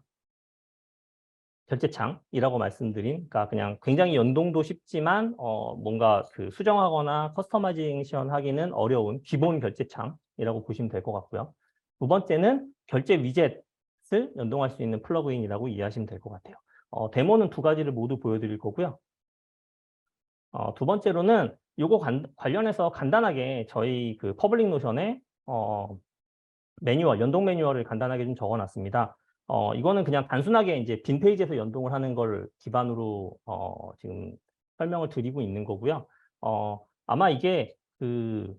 결제창이라고 말씀드린, 그러니까 그냥 굉장히 연동도 쉽지만 뭔가 그 수정하거나 커스터마이제이션 하기는 어려운 기본 결제창이라고 보시면 될 것 같고요. 두 번째는 결제 위젯을 연동할 수 있는 플러그인이라고 이해하시면 될 것 같아요. 데모는 두 가지를 모두 보여드릴 거고요. 두 번째로는 요거 관련해서 간단하게 저희 그 퍼블릭 노션에 매뉴얼, 연동 매뉴얼을 간단하게 좀 적어놨습니다. 이거는 그냥 단순하게 이제 빈 페이지에서 연동을 하는 걸 기반으로 지금 설명을 드리고 있는 거고요. 아마 이게 그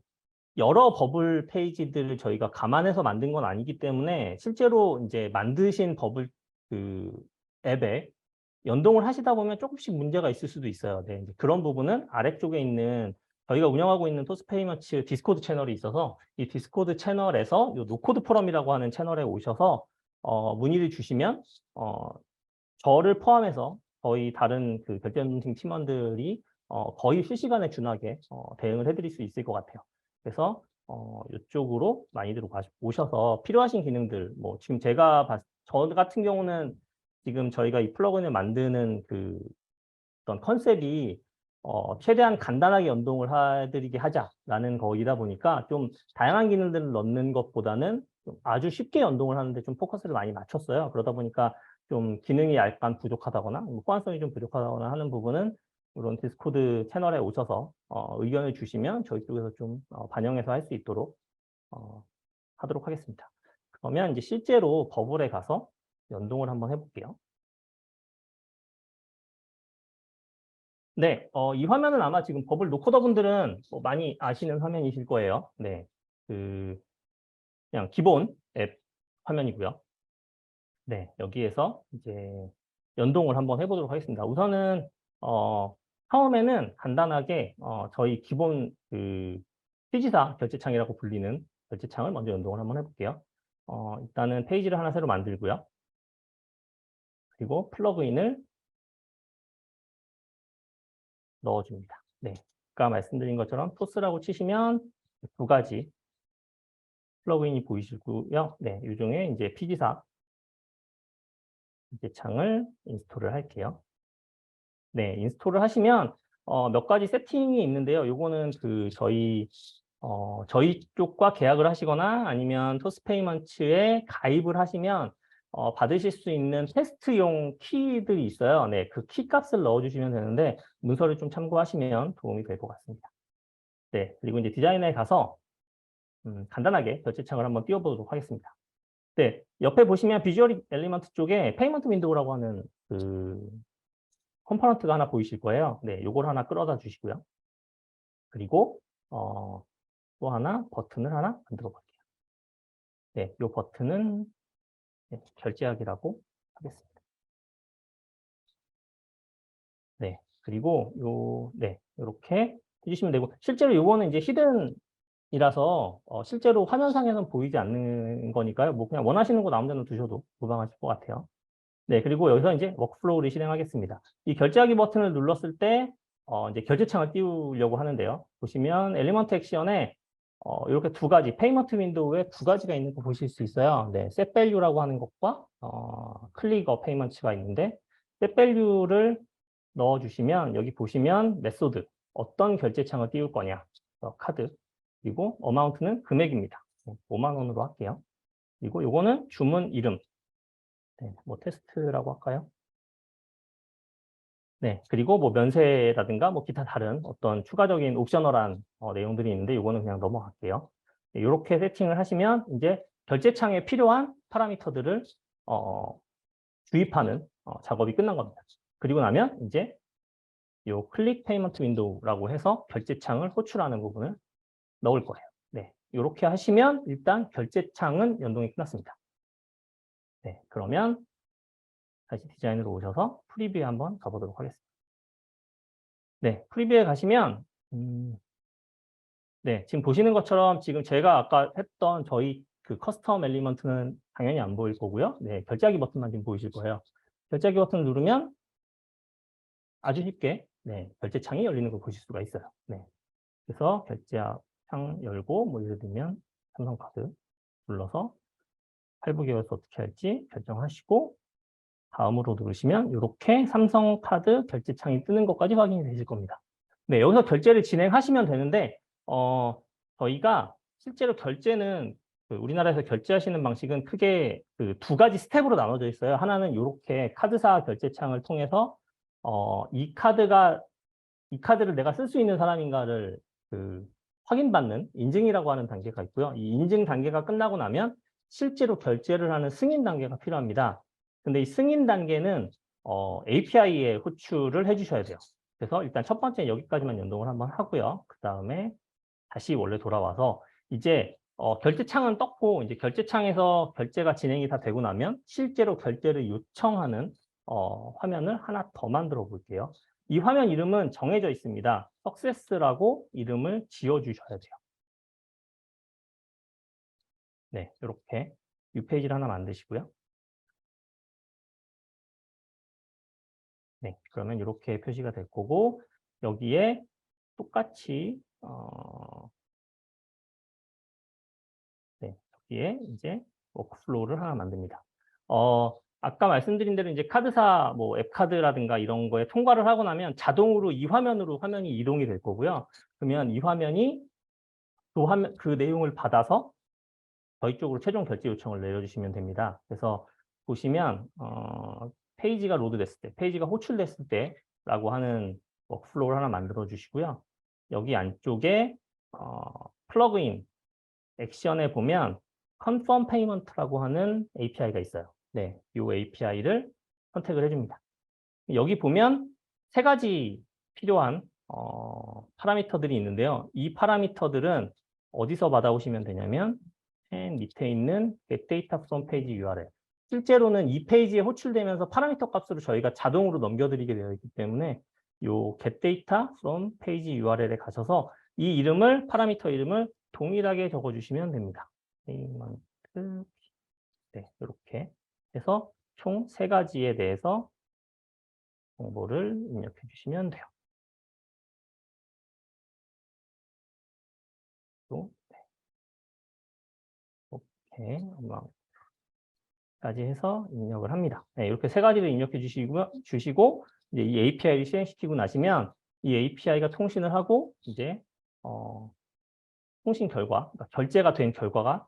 여러 버블 페이지들을 저희가 감안해서 만든 건 아니기 때문에 실제로 이제 만드신 버블 그 앱에 연동을 하시다 보면 조금씩 문제가 있을 수도 있어요. 네, 이제 그런 부분은 아래쪽에 있는 저희가 운영하고 있는 토스페이먼츠 디스코드 채널이 있어서 이 디스코드 채널에서 이 노코드 포럼이라고 하는 채널에 오셔서 문의를 주시면 저를 포함해서 저희 다른 그 결제연동팀 팀원들이 거의 실시간에 준하게 대응을 해드릴 수 있을 것 같아요. 그래서 이쪽으로 많이들 오셔서 필요하신 기능들, 뭐 지금 저 같은 경우는 지금 저희가 이 플러그인을 만드는 그 어떤 컨셉이 최대한 간단하게 연동을 해드리게 하자라는 거이다 보니까 좀 다양한 기능들을 넣는 것보다는 좀 아주 쉽게 연동을 하는데 좀 포커스를 많이 맞췄어요. 그러다 보니까 좀 기능이 약간 부족하다거나 뭐 호환성이 좀 부족하다거나 하는 부분은 이런 디스코드 채널에 오셔서 의견을 주시면 저희 쪽에서 좀 반영해서 할 수 있도록 하도록 하겠습니다. 그러면 이제 실제로 버블에 가서 연동을 한번 해볼게요. 네, 이 화면은 아마 지금 버블 노코더 분들은 뭐 많이 아시는 화면이실 거예요. 네, 그냥 기본 앱 화면이고요. 네, 여기에서 이제 연동을 한번 해보도록 하겠습니다. 우선은 처음에는 간단하게 저희 기본 그 피지사 결제창이라고 불리는 결제창을 먼저 연동을 한번 해볼게요. 일단은 페이지를 하나 새로 만들고요. 그리고 플러그인을 넣어줍니다. 네, 아까 말씀드린 것처럼 토스라고 치시면 두 가지 플러그인이 보이시고요. 네, 이 중에 이제 피지사 이제 창을 인스톨을 할게요. 네, 인스톨을 하시면 몇 가지 세팅이 있는데요. 요거는 그 저희 쪽과 계약을 하시거나 아니면 토스페이먼츠에 가입을 하시면 받으실 수 있는 테스트용 키들이 있어요. 네, 그 키 값을 넣어주시면 되는데 문서를 좀 참고하시면 도움이 될 것 같습니다. 네, 그리고 이제 디자인에 가서 간단하게 결제창을 한번 띄워보도록 하겠습니다. 네, 옆에 보시면 비주얼 엘리먼트 쪽에 페이먼트 윈도우라고 하는 그 컴포넌트가 하나 보이실 거예요. 네, 요걸 하나 끌어다 주시고요. 그리고 또 하나 버튼을 하나 만들어 볼게요. 네, 요 버튼은 결제하기라고 하겠습니다. 네, 그리고 요렇게 해주시면 되고 실제로 요거는 이제 히든이라서 실제로 화면상에는 보이지 않는 거니까요. 뭐 그냥 원하시는 곳 아무 데나 두셔도 무방하실 것 같아요. 네, 그리고 여기서 이제 워크플로우를 실행하겠습니다. 이 결제하기 버튼을 눌렀을 때 이제 결제창을 띄우려고 하는데요. 보시면 엘리먼트 액션에 이렇게 두 가지, 페이먼트 윈도우에 두 가지가 있는 거 보실 수 있어요. 네, set value라고 하는 것과 클릭 페이먼트가 있는데 set value를 넣어주시면 여기 보시면 메소드, 어떤 결제창을 띄울 거냐, 카드, 그리고 어마운트는 금액입니다. 5만 원으로 할게요. 그리고 요거는 주문 이름, 네, 뭐 테스트라고 할까요? 네, 그리고 뭐 면세라든가 뭐 기타 다른 어떤 추가적인 옵셔널한 내용들이 있는데 이거는 그냥 넘어갈게요. 네, 이렇게 세팅을 하시면 이제 결제창에 필요한 파라미터들을 주입하는 작업이 끝난 겁니다. 그리고 나면 이제 요 클릭 페이먼트 윈도우라고 해서 결제창을 호출하는 부분을 넣을 거예요. 네, 이렇게 하시면 일단 결제창은 연동이 끝났습니다. 네, 그러면 다시 디자인으로 오셔서 프리뷰에 한번 가보도록 하겠습니다. 네, 프리뷰에 가시면 네, 지금 보시는 것처럼 지금 제가 아까 했던 저희 그 커스텀 엘리먼트는 당연히 안 보일 거고요. 네, 결제하기 버튼만 지금 보이실 거예요. 결제하기 버튼을 누르면 아주 쉽게 네, 결제창이 열리는 걸 보실 수가 있어요. 네, 그래서 결제창 열고 뭐 예를 들면 삼성카드 눌러서 할부 계획서 어떻게 할지 결정하시고 다음으로 누르시면 이렇게 삼성카드 결제창이 뜨는 것까지 확인이 되실 겁니다. 네, 여기서 결제를 진행하시면 되는데 저희가 실제로 결제는 우리나라에서 결제하시는 방식은 크게 그 두 가지 스텝으로 나눠져 있어요. 하나는 이렇게 카드사 결제창을 통해서 이 카드를 내가 쓸 수 있는 사람인가를 확인받는 인증이라고 하는 단계가 있고요. 이 인증 단계가 끝나고 나면 실제로 결제를 하는 승인 단계가 필요합니다. 근데 이 승인 단계는 API에 호출을 해주셔야 돼요. 그래서 일단 첫 번째 여기까지만 연동을 한번 하고요. 그 다음에 다시 원래 돌아와서 이제 결제창은 떴고 이제 결제창에서 결제가 진행이 다 되고 나면 실제로 결제를 요청하는 화면을 하나 더 만들어 볼게요. 이 화면 이름은 정해져 있습니다. Success라고 이름을 지어주셔야 돼요. 네, 이렇게 6페이지를 하나 만드시고요. 네, 그러면 이렇게 표시가 될 거고 여기에 똑같이 네, 여기에 이제 워크플로우를 하나 만듭니다. 아까 말씀드린 대로 이제 카드사 뭐 앱카드라든가 이런 거에 통과를 하고 나면 자동으로 이 화면으로 화면이 이동이 될 거고요. 그러면 이 화면이 그 내용을 받아서 저희 쪽으로 최종 결제 요청을 내려주시면 됩니다. 그래서 보시면 페이지가 로드됐을 때, 페이지가 호출됐을 때라고 하는 워크플로우를 하나 만들어 주시고요. 여기 안쪽에 플러그인 액션에 보면 Confirm Payment라고 하는 API가 있어요. 네, 이 API를 선택을 해줍니다. 여기 보면 세 가지 필요한 파라미터들이 있는데요. 이 파라미터들은 어디서 받아오시면 되냐면 맨 밑에 있는 Get Data from Page URL. 실제로는 이 페이지에 호출되면서 파라미터 값으로 저희가 자동으로 넘겨드리게 되어 있기 때문에 이 Get Data from Page URL에 가셔서 이 이름을 파라미터 이름을 동일하게 적어주시면 됩니다. 페이먼트, 네, 이렇게 해서 총 세 가지에 대해서 정보를 입력해 주시면 돼요. 또, 네, 이렇게 까지 해서 입력을 합니다. 네, 이렇게 세 가지를 입력해 주시고 이제 이 API를 실행시키고 나시면 이 API가 통신을 하고 이제 통신 결과, 그러니까 결제가 된 결과가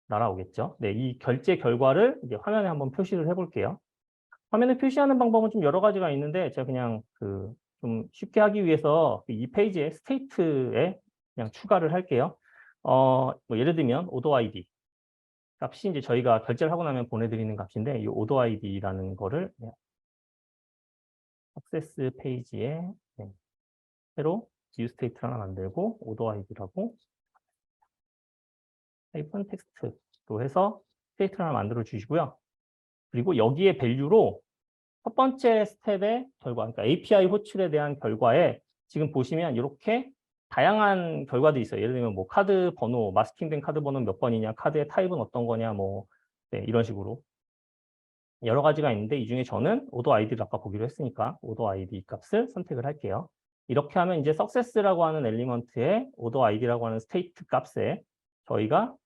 날아오겠죠. 네, 이 결제 결과를 이제 화면에 한번 표시를 해볼게요. 화면에 표시하는 방법은 좀 여러 가지가 있는데 제가 그냥 좀 쉽게 하기 위해서 이 페이지에 스테이트에 그냥 추가를 할게요. 뭐 예를 들면 오더 아이디 값이 이제 저희가 결제를 하고 나면 보내드리는 값인데 이 오더 아이디라는 거를 액세스 페이지에 새로 view 스테이트를 하나 만들고 오더 아이디라고 하이픈 텍스트로 해서 스테이트를 하나 만들어 주시고요. 그리고 여기에 밸류로 첫 번째 스텝의 결과, 그러니까 API 호출에 대한 결과에 지금 보시면 이렇게 다양한 결과들이 있어요. 예를 들면 뭐 카드 번호, 마스킹된 카드 번호는 몇 번이냐, 카드의 타입은 어떤 거냐, 뭐 네, 이런 식으로 여러 가지가 있는데 이 중에 저는 오더 아이디를 아까 보기로 했으니까 오더 아이디 값을 선택을 할게요. 이렇게 하면 이제 success라고 하는 엘리먼트에 오더 아이디라고 하는 스테이트 값에 저희가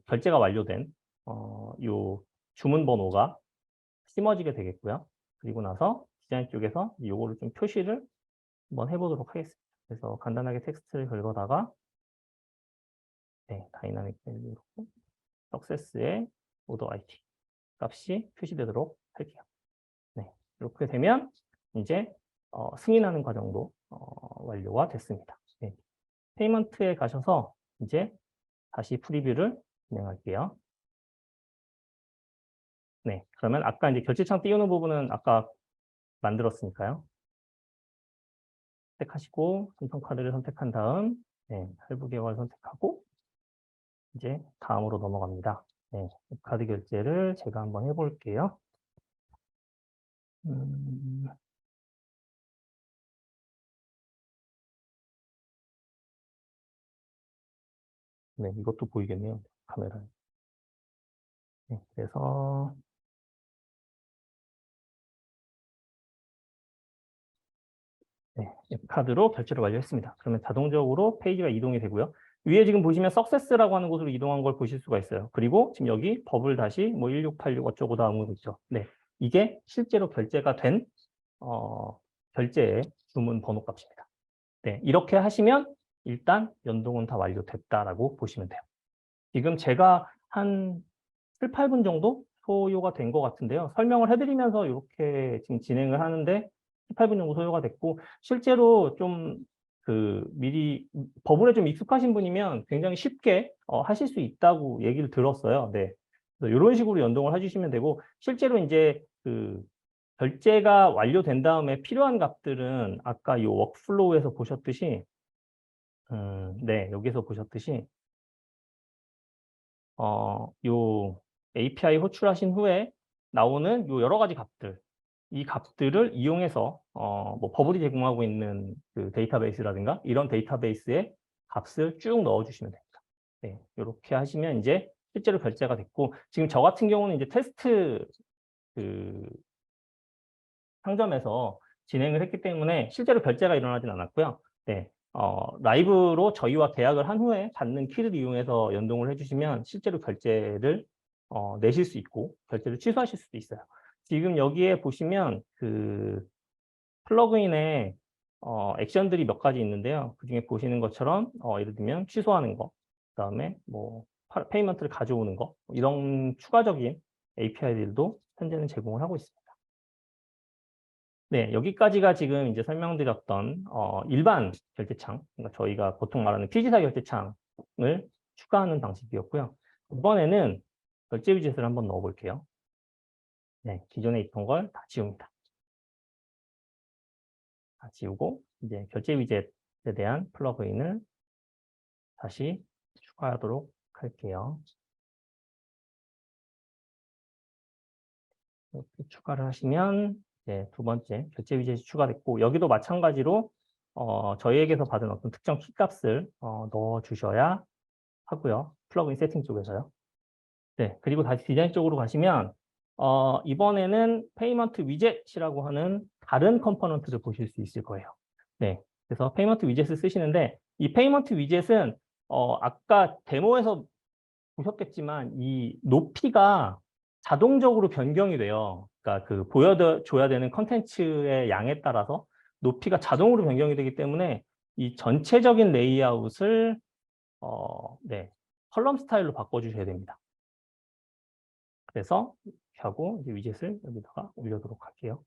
결제가 완료된 요 주문 번호가 심어지게 되겠고요. 그리고 나서 디자인 쪽에서 요거를 좀 표시를 한번 해보도록 하겠습니다. 그래서 간단하게 텍스트를 긁어다가 네, 다이나믹 밸류로 success의 오더 아이디 값이 표시되도록 할게요. 네, 이렇게 되면 이제 승인하는 과정도 완료가 됐습니다. 네, 페이먼트에 가셔서 이제 다시 프리뷰를 진행할게요. 네, 그러면 아까 이제 결제창 띄우는 부분은 아까 만들었으니까요. 선택하시고 삼성카드를 선택한 다음 네, 할부 계획을 선택하고 이제 다음으로 넘어갑니다. 네, 카드 결제를 제가 한번 해볼게요. 네, 이것도 보이겠네요. 카메라에. 네, 그래서 네, 카드로 결제를 완료했습니다. 그러면 자동적으로 페이지가 이동이 되고요. 위에 지금 보시면 success라고 하는 곳으로 이동한 걸 보실 수가 있어요. 그리고 지금 여기 버블 다시 뭐 1686 어쩌고 다음으로 있죠. 네, 이게 실제로 결제가 된 결제의 주문 번호 값입니다. 네, 이렇게 하시면 일단 연동은 다 완료됐다라고 보시면 돼요. 지금 제가 한 7, 8분 정도 소요가 된 것 같은데요. 설명을 해드리면서 이렇게 지금 진행을 하는데 7, 8분 정도 소요가 됐고, 실제로 좀 미리 버블에 좀 익숙하신 분이면 굉장히 쉽게 하실 수 있다고 얘기를 들었어요. 네. 이런 식으로 연동을 해주시면 되고, 실제로 이제 결제가 완료된 다음에 필요한 값들은 아까 이 워크플로우에서 보셨듯이, 네, 여기서 보셨듯이, 요 API 호출하신 후에 나오는 요 여러 가지 값들, 이 값들을 이용해서 뭐 버블이 제공하고 있는 그 데이터베이스라든가 이런 데이터베이스에 값을 쭉 넣어주시면 됩니다. 네, 이렇게 하시면 이제 실제로 결제가 됐고, 지금 저 같은 경우는 이제 테스트 상점에서 진행을 했기 때문에 실제로 결제가 일어나진 않았고요. 네, 라이브로 저희와 계약을 한 후에 받는 키를 이용해서 연동을 해주시면 실제로 결제를 내실 수 있고 결제를 취소하실 수도 있어요. 지금 여기에 보시면 플러그인에 액션들이 몇 가지 있는데요. 그중에 보시는 것처럼 예를 들면 취소하는 거, 그다음에 뭐 페이먼트를 가져오는 거, 이런 추가적인 API들도 현재는 제공을 하고 있습니다. 네, 여기까지가 지금 이제 설명드렸던 일반 결제창, 그러니까 저희가 보통 말하는 피지사 결제창을 추가하는 방식이었고요. 이번에는 결제 위젯을 한번 넣어볼게요. 네, 기존에 있던 걸 다 지웁니다. 다 지우고 이제 결제 위젯에 대한 플러그인을 다시 추가하도록 할게요. 이렇게 추가를 하시면 이제 두 번째 결제 위젯이 추가됐고, 여기도 마찬가지로 저희에게서 받은 어떤 특정 키값을 넣어 주셔야 하고요. 플러그인 세팅 쪽에서요. 네, 그리고 다시 디자인 쪽으로 가시면 이번에는 페이먼트 위젯이라고 하는 다른 컴포넌트를 보실 수 있을 거예요. 네, 그래서 페이먼트 위젯을 쓰시는데, 이 페이먼트 위젯은 아까 데모에서 보셨겠지만 이 높이가 자동적으로 변경이 돼요. 그러니까 보여줘야 되는 컨텐츠의 양에 따라서 높이가 자동으로 변경이 되기 때문에 이 전체적인 레이아웃을 네, 컬럼 스타일로 바꿔주셔야 됩니다. 그래서 이렇게 하고 이제 위젯을 여기다가 올려도록 할게요.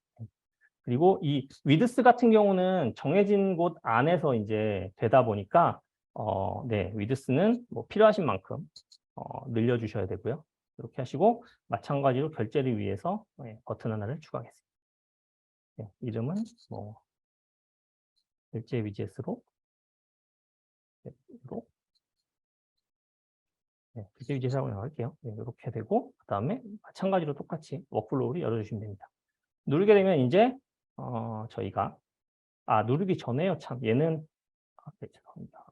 그리고 이 위드스 같은 경우는 정해진 곳 안에서 이제 되다 보니까 네, 위드스는 뭐 필요하신 만큼 늘려주셔야 되고요. 이렇게 하시고 마찬가지로 결제를 위해서 버튼 하나를 추가하겠습니다. 네, 이름은 뭐 결제 위젯으로 네, 결제 위젯이라고 나갈게요. 네, 이렇게 되고 그다음에 마찬가지로 똑같이 워크플로우를 열어주시면 됩니다. 누르게 되면 이제 저희가 누르기 전에요. 참 얘는 네, 죄송합니다.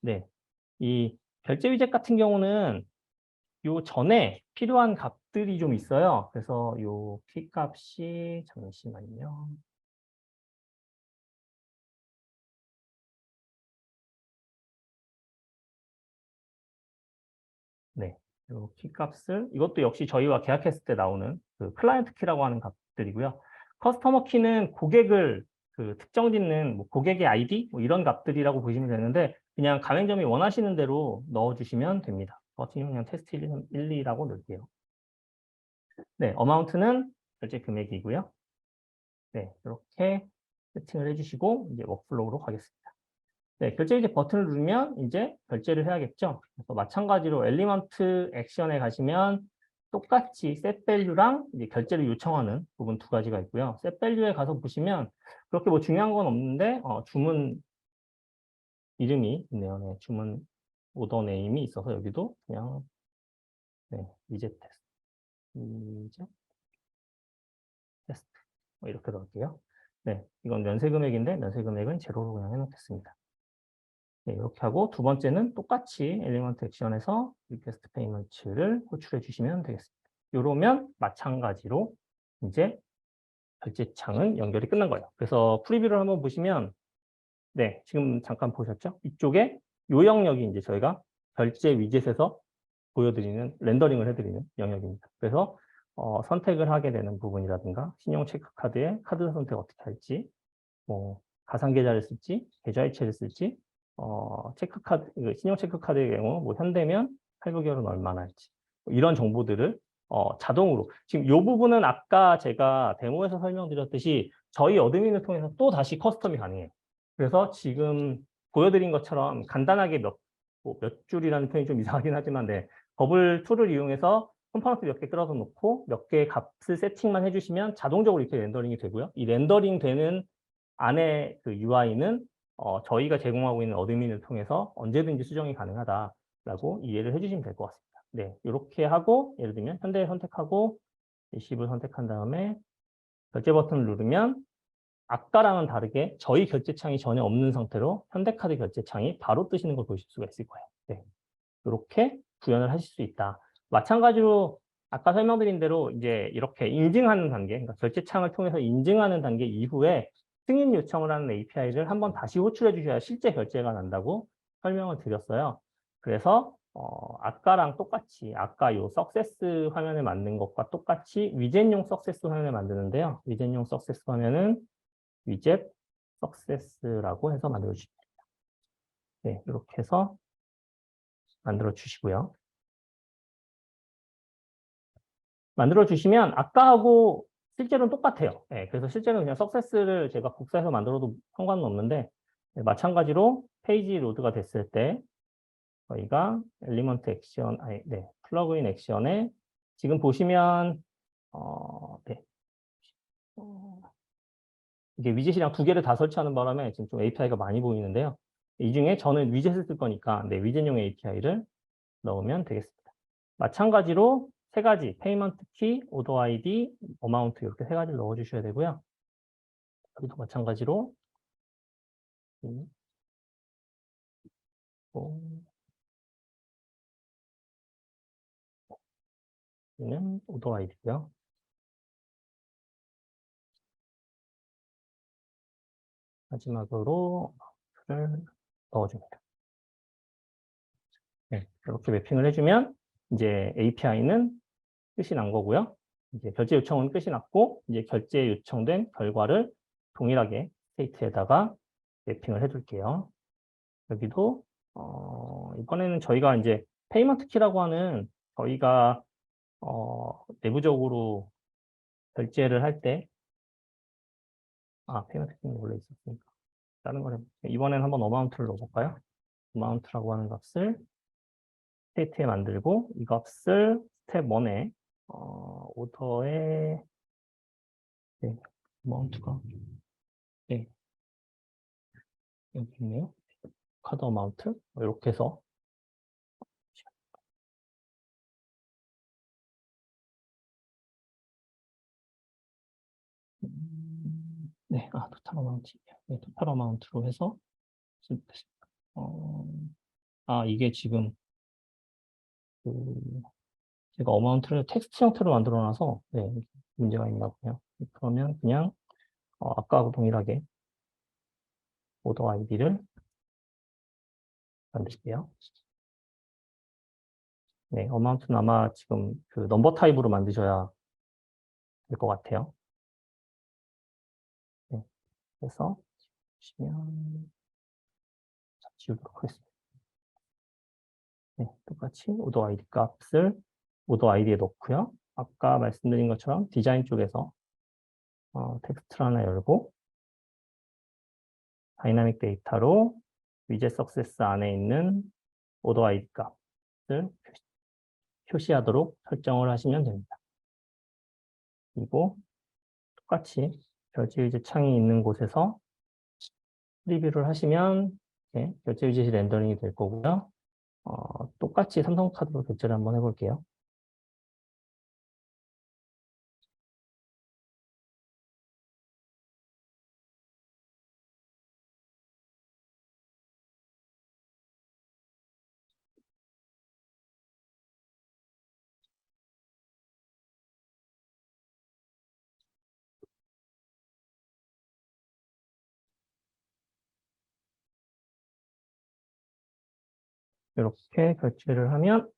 네, 이 결제 위젯 같은 경우는 요 전에 필요한 값들이 좀 있어요. 그래서 요 키 값이 잠시만요. 네, 요 키 값을 이것도 역시 저희와 계약했을 때 나오는 클라이언트 키라고 하는 값들이고요. 커스터머 키는 고객을 특정 짓는 뭐 고객의 아이디 뭐 이런 값들이라고 보시면 되는데, 그냥 가맹점이 원하시는 대로 넣어주시면 됩니다. 저 같은 경우는 그냥 테스트 1, 2라고 넣을게요. 네, 어마운트는 결제 금액이고요. 네, 이렇게 세팅을 해주시고 이제 워크플로우로 가겠습니다. 네, 결제 이제 버튼을 누르면 이제 결제를 해야겠죠. 그래서 마찬가지로 엘리먼트 액션에 가시면 똑같이 set value랑 이제 결제를 요청하는 부분 두 가지가 있고요. set value에 가서 보시면 그렇게 뭐 중요한 건 없는데 주문 이름이 있네요. 네, 주문 오더 네임이 있어서 여기도 그냥 네, 위젯 테스트, 위젯 테스트 뭐 이렇게 넣을게요. 네, 이건 면세 금액인데 면세 금액은 제로로 그냥 해놓겠습니다. 네, 이렇게 하고 두 번째는 똑같이 엘리먼트 액션에서 리퀘스트 페이먼트를 호출해 주시면 되겠습니다. 이러면 마찬가지로 이제 결제창은 연결이 끝난 거예요. 그래서 프리뷰를 한번 보시면 네, 지금 잠깐 보셨죠? 이쪽에 요 영역이 이제 저희가 결제 위젯에서 보여드리는, 렌더링을 해드리는 영역입니다. 그래서 선택을 하게 되는 부분이라든가 신용 체크카드에 카드 선택 어떻게 할지, 뭐 가상 계좌를 쓸지, 계좌 이체를 쓸지, 체크카드, 신용 체크카드의 경우 뭐 현대면 할부 결은 얼마나 할지, 뭐 이런 정보들을 자동으로, 지금 이 부분은 아까 제가 데모에서 설명드렸듯이 저희 어드민을 통해서 또 다시 커스텀이 가능해요. 그래서 지금 보여드린 것처럼 간단하게 몇 줄이라는 표현이 좀 이상하긴 하지만, 네, 버블 툴을 이용해서 컴포넌트 몇 개 끌어서 놓고 몇 개의 값을 세팅만 해주시면 자동적으로 이렇게 렌더링이 되고요. 이 렌더링 되는 안에 그 UI는 저희가 제공하고 있는 어드민을 통해서 언제든지 수정이 가능하다라고 이해를 해주시면 될 것 같습니다. 네, 이렇게 하고 예를 들면 현대를 선택하고 리시브를 선택한 다음에 결제 버튼을 누르면 아까랑은 다르게 저희 결제창이 전혀 없는 상태로 현대카드 결제창이 바로 뜨시는 걸 보실 수가 있을 거예요. 네, 이렇게 구현을 하실 수 있다. 마찬가지로 아까 설명드린 대로 이제 이렇게 인증하는 단계, 그러니까 결제창을 통해서 인증하는 단계 이후에 승인 요청을 하는 API를 한번 다시 호출해 주셔야 실제 결제가 난다고 설명을 드렸어요. 그래서 아까랑 똑같이 아까 요 석세스 화면에 만든 것과 똑같이 위젯용 석세스 화면을 만드는데요. 위젯용 석세스 화면은 위젯 석세스라고 해서 만들어 주십니다. 네, 이렇게 해서 만들어 주시고요. 만들어 주시면 아까하고 실제로는 똑같아요. 네, 그래서 실제로는 그냥 석세스를 제가 복사해서 만들어도 상관은 없는데, 네, 마찬가지로 페이지 로드가 됐을 때 저희가 엘리먼트 액션, 네, 플러그인 액션에 지금 보시면 네, 이게 위젯이랑 두 개를 다 설치하는 바람에 지금 좀 API가 많이 보이는데요. 이 중에 저는 위젯을 쓸 거니까 네, 위젯용 API를 넣으면 되겠습니다. 마찬가지로 세 가지, 페이먼트 키, 오더 아이디, 어마운트 이렇게 세 가지를 넣어주셔야 되고요. 여기도 마찬가지로 는 오더 아이디고요. 마지막으로 를 넣어줍니다. 네, 이렇게 매핑을 해주면 이제 API는 끝이 난 거고요. 이제 결제 요청은 끝이 났고 이제 결제 요청된 결과를 동일하게 스테이트에다가 매핑을 해둘게요. 여기도 이번에는 저희가 이제 페이먼트 키라고 하는 저희가 내부적으로 결제를 할 때 페이먼트 키는 원래 있었으니까 다른 걸 해볼게요. 이번에는 한번 어마운트를 넣어볼까요? 어마운트라고 하는 값을 스테이트에 만들고 이 값을 스텝 1에 오더에 네, 어마운트가 네, 여기 있네요. 카드 어마운트 이렇게 해서 네, 토탈 어마운트 네, 토탈 어마운트로 해서 이게 지금 그 제가 어마운트를 텍스트 형태로 만들어 놔서 네, 문제가 있나 보네요. 그러면 그냥 아까하고 동일하게 오더 아이디를 만들게요. 네, 어마운트는 아마 지금 그 넘버 타입으로 만드셔야 될 것 같아요. 네, 그래서 보시면 지우도록 하겠습니다. 네, 똑같이 오더 아이디 값을 오더 아이디에 넣고요. 아까 말씀드린 것처럼 디자인 쪽에서 텍스트를 하나 열고 다이나믹 데이터로 위젯 석세스 안에 있는 오더 아이디 값을 표시하도록 설정을 하시면 됩니다. 그리고 똑같이 결제 위젯 창이 있는 곳에서 프리뷰를 하시면 결제 위젯이 렌더링이 될 거고요. 똑같이 삼성카드로 결제를 한번 해볼게요. 이렇게 결제를 하면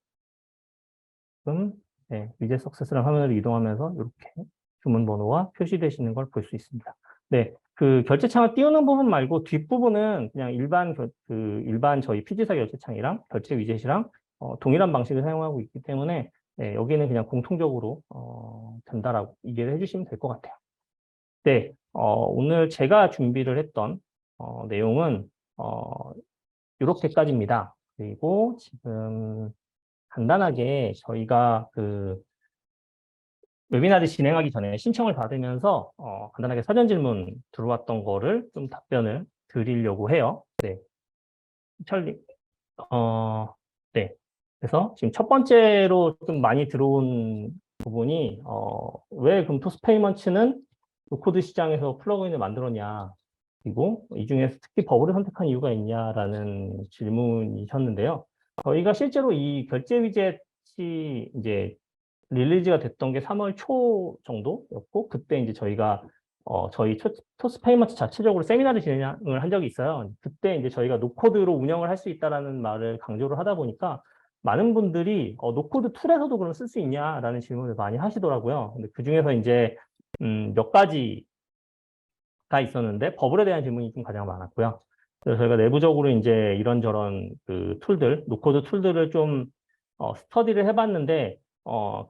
지금 네, 위젯 석세스라는 화면으로 이동하면서 이렇게 주문 번호가 표시되시는 걸 볼 수 있습니다. 네, 그 결제창을 띄우는 부분 말고 뒷부분은 그냥 일반 저희 피지사 결제창이랑 결제 위젯이랑 동일한 방식을 사용하고 있기 때문에 네, 여기는 그냥 공통적으로 된다라고 이해를 해주시면 될 것 같아요. 네, 오늘 제가 준비를 했던 내용은 이렇게까지입니다. 그리고 지금 간단하게 저희가 그 웨비나를 진행하기 전에 신청을 받으면서 간단하게 사전 질문 들어왔던 거를 좀 답변을 드리려고 해요. 네, 찰리, 네. 그래서 지금 첫 번째로 좀 많이 들어온 부분이 왜 그럼 토스페이먼츠는 노코드 시장에서 플러그인을 만들었냐, 그리고 이 중에서 특히 버블을 선택한 이유가 있냐라는 질문이셨는데요. 저희가 실제로 이 결제 위젯이 이제 릴리즈가 됐던 게 3월 초 정도였고, 그때 이제 저희가 저희 토스페이먼트 자체적으로 세미나를 진행을 한 적이 있어요. 그때 이제 저희가 노코드로 운영을 할 수 있다라는 말을 강조를 하다 보니까 많은 분들이 노코드 툴에서도 그럼 쓸 수 있냐라는 질문을 많이 하시더라고요. 근데 그 중에서 이제 몇 가지가 있었는데 버블에 대한 질문이 좀 가장 많았고요. 그래서 저희가 내부적으로 이제 이런저런 그 툴들, 노코드 툴들을 좀 스터디를 해봤는데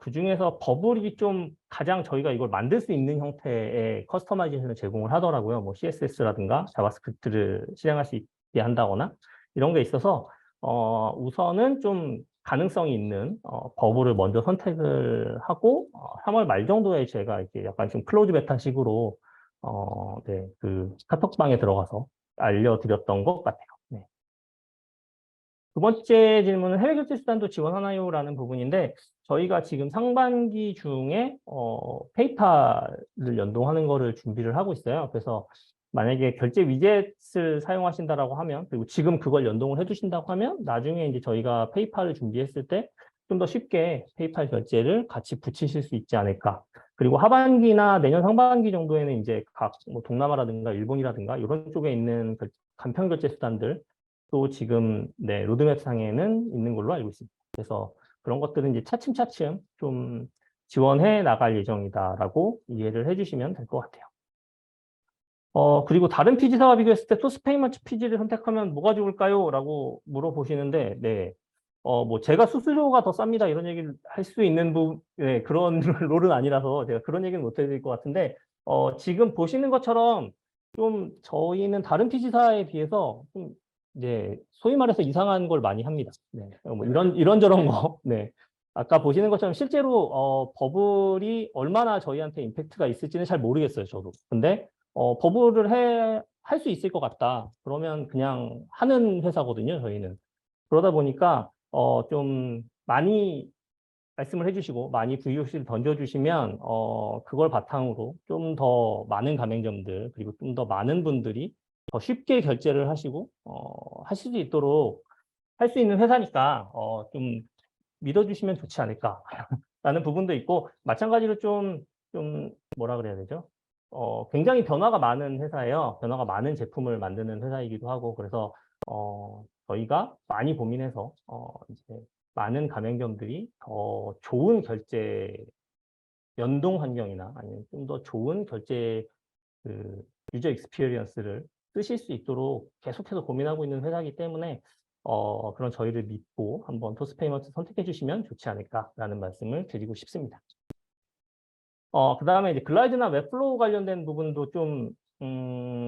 그 중에서 버블이 좀 가장 저희가 이걸 만들 수 있는 형태의 커스터마이제이션을 제공을 하더라고요. 뭐 CSS라든가 자바스크립트를 실행할 수 있게 한다거나 이런 게 있어서 우선은 좀 가능성이 있는 버블을 먼저 선택을 하고 3월 말 정도에 제가 이렇게 약간 좀 클로즈 베타식으로 네, 그 카톡방에 들어가서 알려드렸던 것 같아요. 네. 두 번째 질문은 해외 결제 수단도 지원하나요?라는 부분인데 저희가 지금 상반기 중에 페이팔을 연동하는 거를 준비를 하고 있어요. 그래서 만약에 결제 위젯을 사용하신다라고 하면 그리고 지금 그걸 연동을 해주신다고 하면 나중에 이제 저희가 페이팔을 준비했을 때 좀 더 쉽게 페이팔 결제를 같이 붙이실 수 있지 않을까. 그리고 하반기나 내년 상반기 정도에는 이제 각 뭐 동남아라든가 일본이라든가 이런 쪽에 있는 간편 결제 수단들 또 지금 네, 로드맵 상에는 있는 걸로 알고 있습니다. 그래서 그런 것들은 이제 차츰차츰 좀 지원해 나갈 예정이다라고 이해를 해주시면 될 것 같아요. 그리고 다른 피지사와 비교했을 때 토스페이먼트 피지를 선택하면 뭐가 좋을까요? 라고 물어보시는데, 네. 뭐 제가 수수료가 더 쌉니다. 이런 얘기를 할 수 있는 네, 그런 롤은 아니라서 제가 그런 얘기는 못 해드릴 것 같은데, 지금 보시는 것처럼 좀 저희는 다른 피지사에 비해서 좀 이제 소위 말해서 이상한 걸 많이 합니다. 네. 뭐 이런저런 거. 네. 아까 보시는 것처럼 실제로 버블이 얼마나 저희한테 임팩트가 있을지는 잘 모르겠어요, 저도. 근데 버블을 할 수 있을 것 같다. 그러면 그냥 하는 회사거든요, 저희는. 그러다 보니까 좀 많이 말씀을 해주시고 많이 VOC를 던져주시면 그걸 바탕으로 좀 더 많은 가맹점들 그리고 좀 더 많은 분들이 더 쉽게 결제를 하시고 하실 수 있도록 할 수 있는 회사니까 좀 믿어주시면 좋지 않을까라는 부분도 있고 마찬가지로 좀 뭐라 그래야 되죠? 굉장히 변화가 많은 회사예요. 변화가 많은 제품을 만드는 회사이기도 하고 그래서 저희가 많이 고민해서 이제 많은 가맹점들이 더 좋은 결제 연동 환경이나 아니면 좀 더 좋은 결제 그 유저 익스피리언스를 쓰실 수 있도록 계속해서 고민하고 있는 회사이기 때문에 그런 저희를 믿고 한번 토스페이먼트 선택해 주시면 좋지 않을까라는 말씀을 드리고 싶습니다. 그다음에 이제 글라이드나 웹플로우 관련된 부분도 좀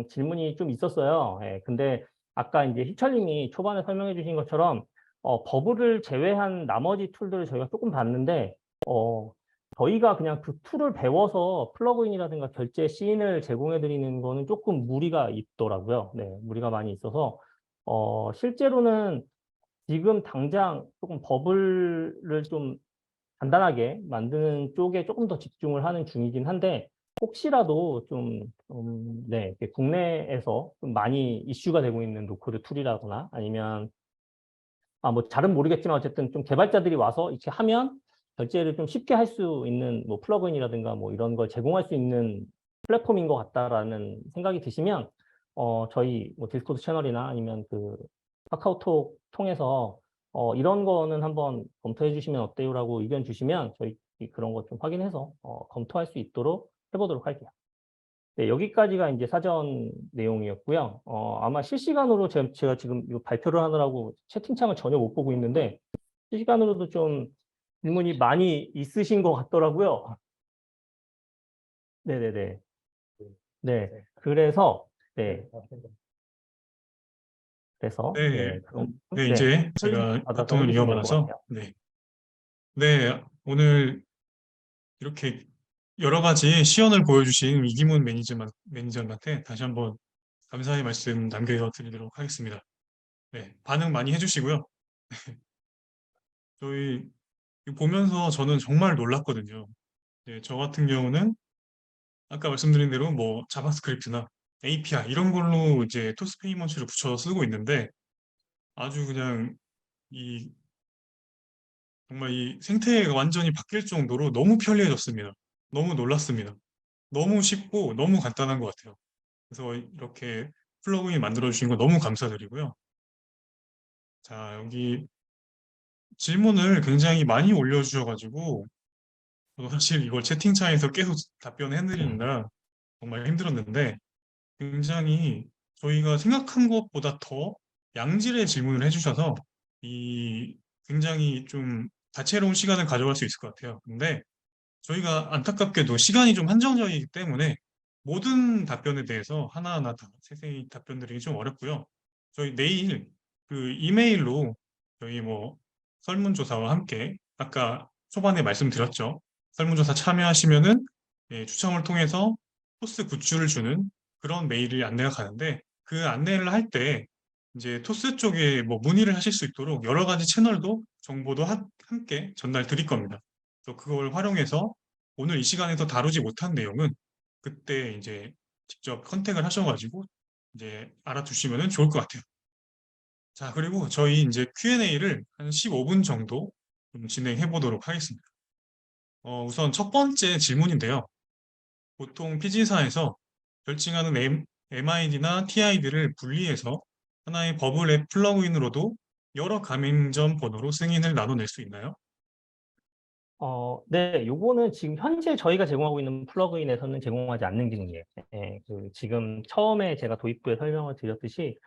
질문이 좀 있었어요. 예, 근데 아까 이제 희철님이 초반에 설명해 주신 것처럼 버블을 제외한 나머지 툴들을 저희가 조금 봤는데 저희가 그냥 그 툴을 배워서 플러그인이라든가 결제 씬을 제공해 드리는 거는 조금 무리가 있더라고요. 네, 무리가 많이 있어서 실제로는 지금 당장 조금 버블을 좀 간단하게 만드는 쪽에 조금 더 집중을 하는 중이긴 한데 혹시라도 네, 이렇게 국내에서 좀 많이 이슈가 되고 있는 노코드 툴이라거나 아니면 뭐 잘은 모르겠지만 어쨌든 좀 개발자들이 와서 이렇게 하면 결제를 좀 쉽게 할 수 있는 뭐 플러그인이라든가 뭐 이런 걸 제공할 수 있는 플랫폼인 것 같다라는 생각이 드시면 저희 뭐 디스코드 채널이나 아니면 그 카카오톡 통해서 이런 거는 한번 검토해 주시면 어때요라고 의견 주시면 저희 그런 것 좀 확인해서 검토할 수 있도록 해보도록 할게요. 네, 여기까지가 이제 사전 내용이었고요. 아마 실시간으로 제가 지금 이 발표를 하느라고 채팅창을 전혀 못 보고 있는데 실시간으로도 좀 질문이 많이 있으신 것 같더라고요. 네네네. 네, 그래서 네, 그래서 네, 네, 그럼 네, 네, 이제 설명 제가 받아서 바통을 해주시면 될 것 이어받아서, 같아요. 네, 네, 오늘 이렇게 여러 가지 시연을 보여주신 이기문 매니저님한테 다시 한번 감사의 말씀 남겨드리도록 하겠습니다. 네, 반응 많이 해주시고요. 저희 이거 보면서 저는 정말 놀랐거든요. 네, 저 같은 경우는 아까 말씀드린 대로 뭐 자바스크립트나 API 이런 걸로 이제 토스 페이먼트를 붙여 쓰고 있는데 아주 그냥 이 정말 이 생태계가 완전히 바뀔 정도로 너무 편리해졌습니다. 너무 놀랐습니다. 너무 쉽고 너무 간단한 것 같아요. 그래서 이렇게 플러그인 만들어 주신 거 너무 감사드리고요. 자, 여기 질문을 굉장히 많이 올려주셔가지고 저도 사실 이걸 채팅창에서 계속 답변해드리느라 정말 힘들었는데 굉장히 저희가 생각한 것보다 더 양질의 질문을 해주셔서 이 굉장히 좀 다채로운 시간을 가져갈 수 있을 것 같아요. 근데 저희가 안타깝게도 시간이 좀 한정적이기 때문에 모든 답변에 대해서 하나하나 다 세세히 답변드리기 좀 어렵고요. 저희 내일 그 이메일로 저희 뭐 설문조사와 함께 아까 초반에 말씀드렸죠. 설문조사 참여하시면은 추첨을 통해서 토스 굿즈를 주는 그런 메일을 안내가 가는데 그 안내를 할 때 이제 토스 쪽에 뭐 문의를 하실 수 있도록 여러 가지 채널도 정보도 함께 전달 드릴 겁니다. 그래서 그걸 활용해서 오늘 이 시간에서 다루지 못한 내용은 그때 이제 직접 컨택을 하셔가지고 이제 알아두시면 좋을 것 같아요. 자, 그리고 저희 이제 Q&A를 한 15분 정도 좀 진행해 보도록 하겠습니다. 우선 첫 번째 질문인데요. 보통 PG사에서 결칭하는 MID나 TID를 분리해서 하나의 버블 앱 플러그인으로도 여러 가맹점 번호로 승인을 나눠낼 수 있나요? 네, 요거는 지금 현재 저희가 제공하고 있는 플러그인에서는 제공하지 않는 기능이에요. 예, 지금 처음에 제가 도입부에 설명을 드렸듯이,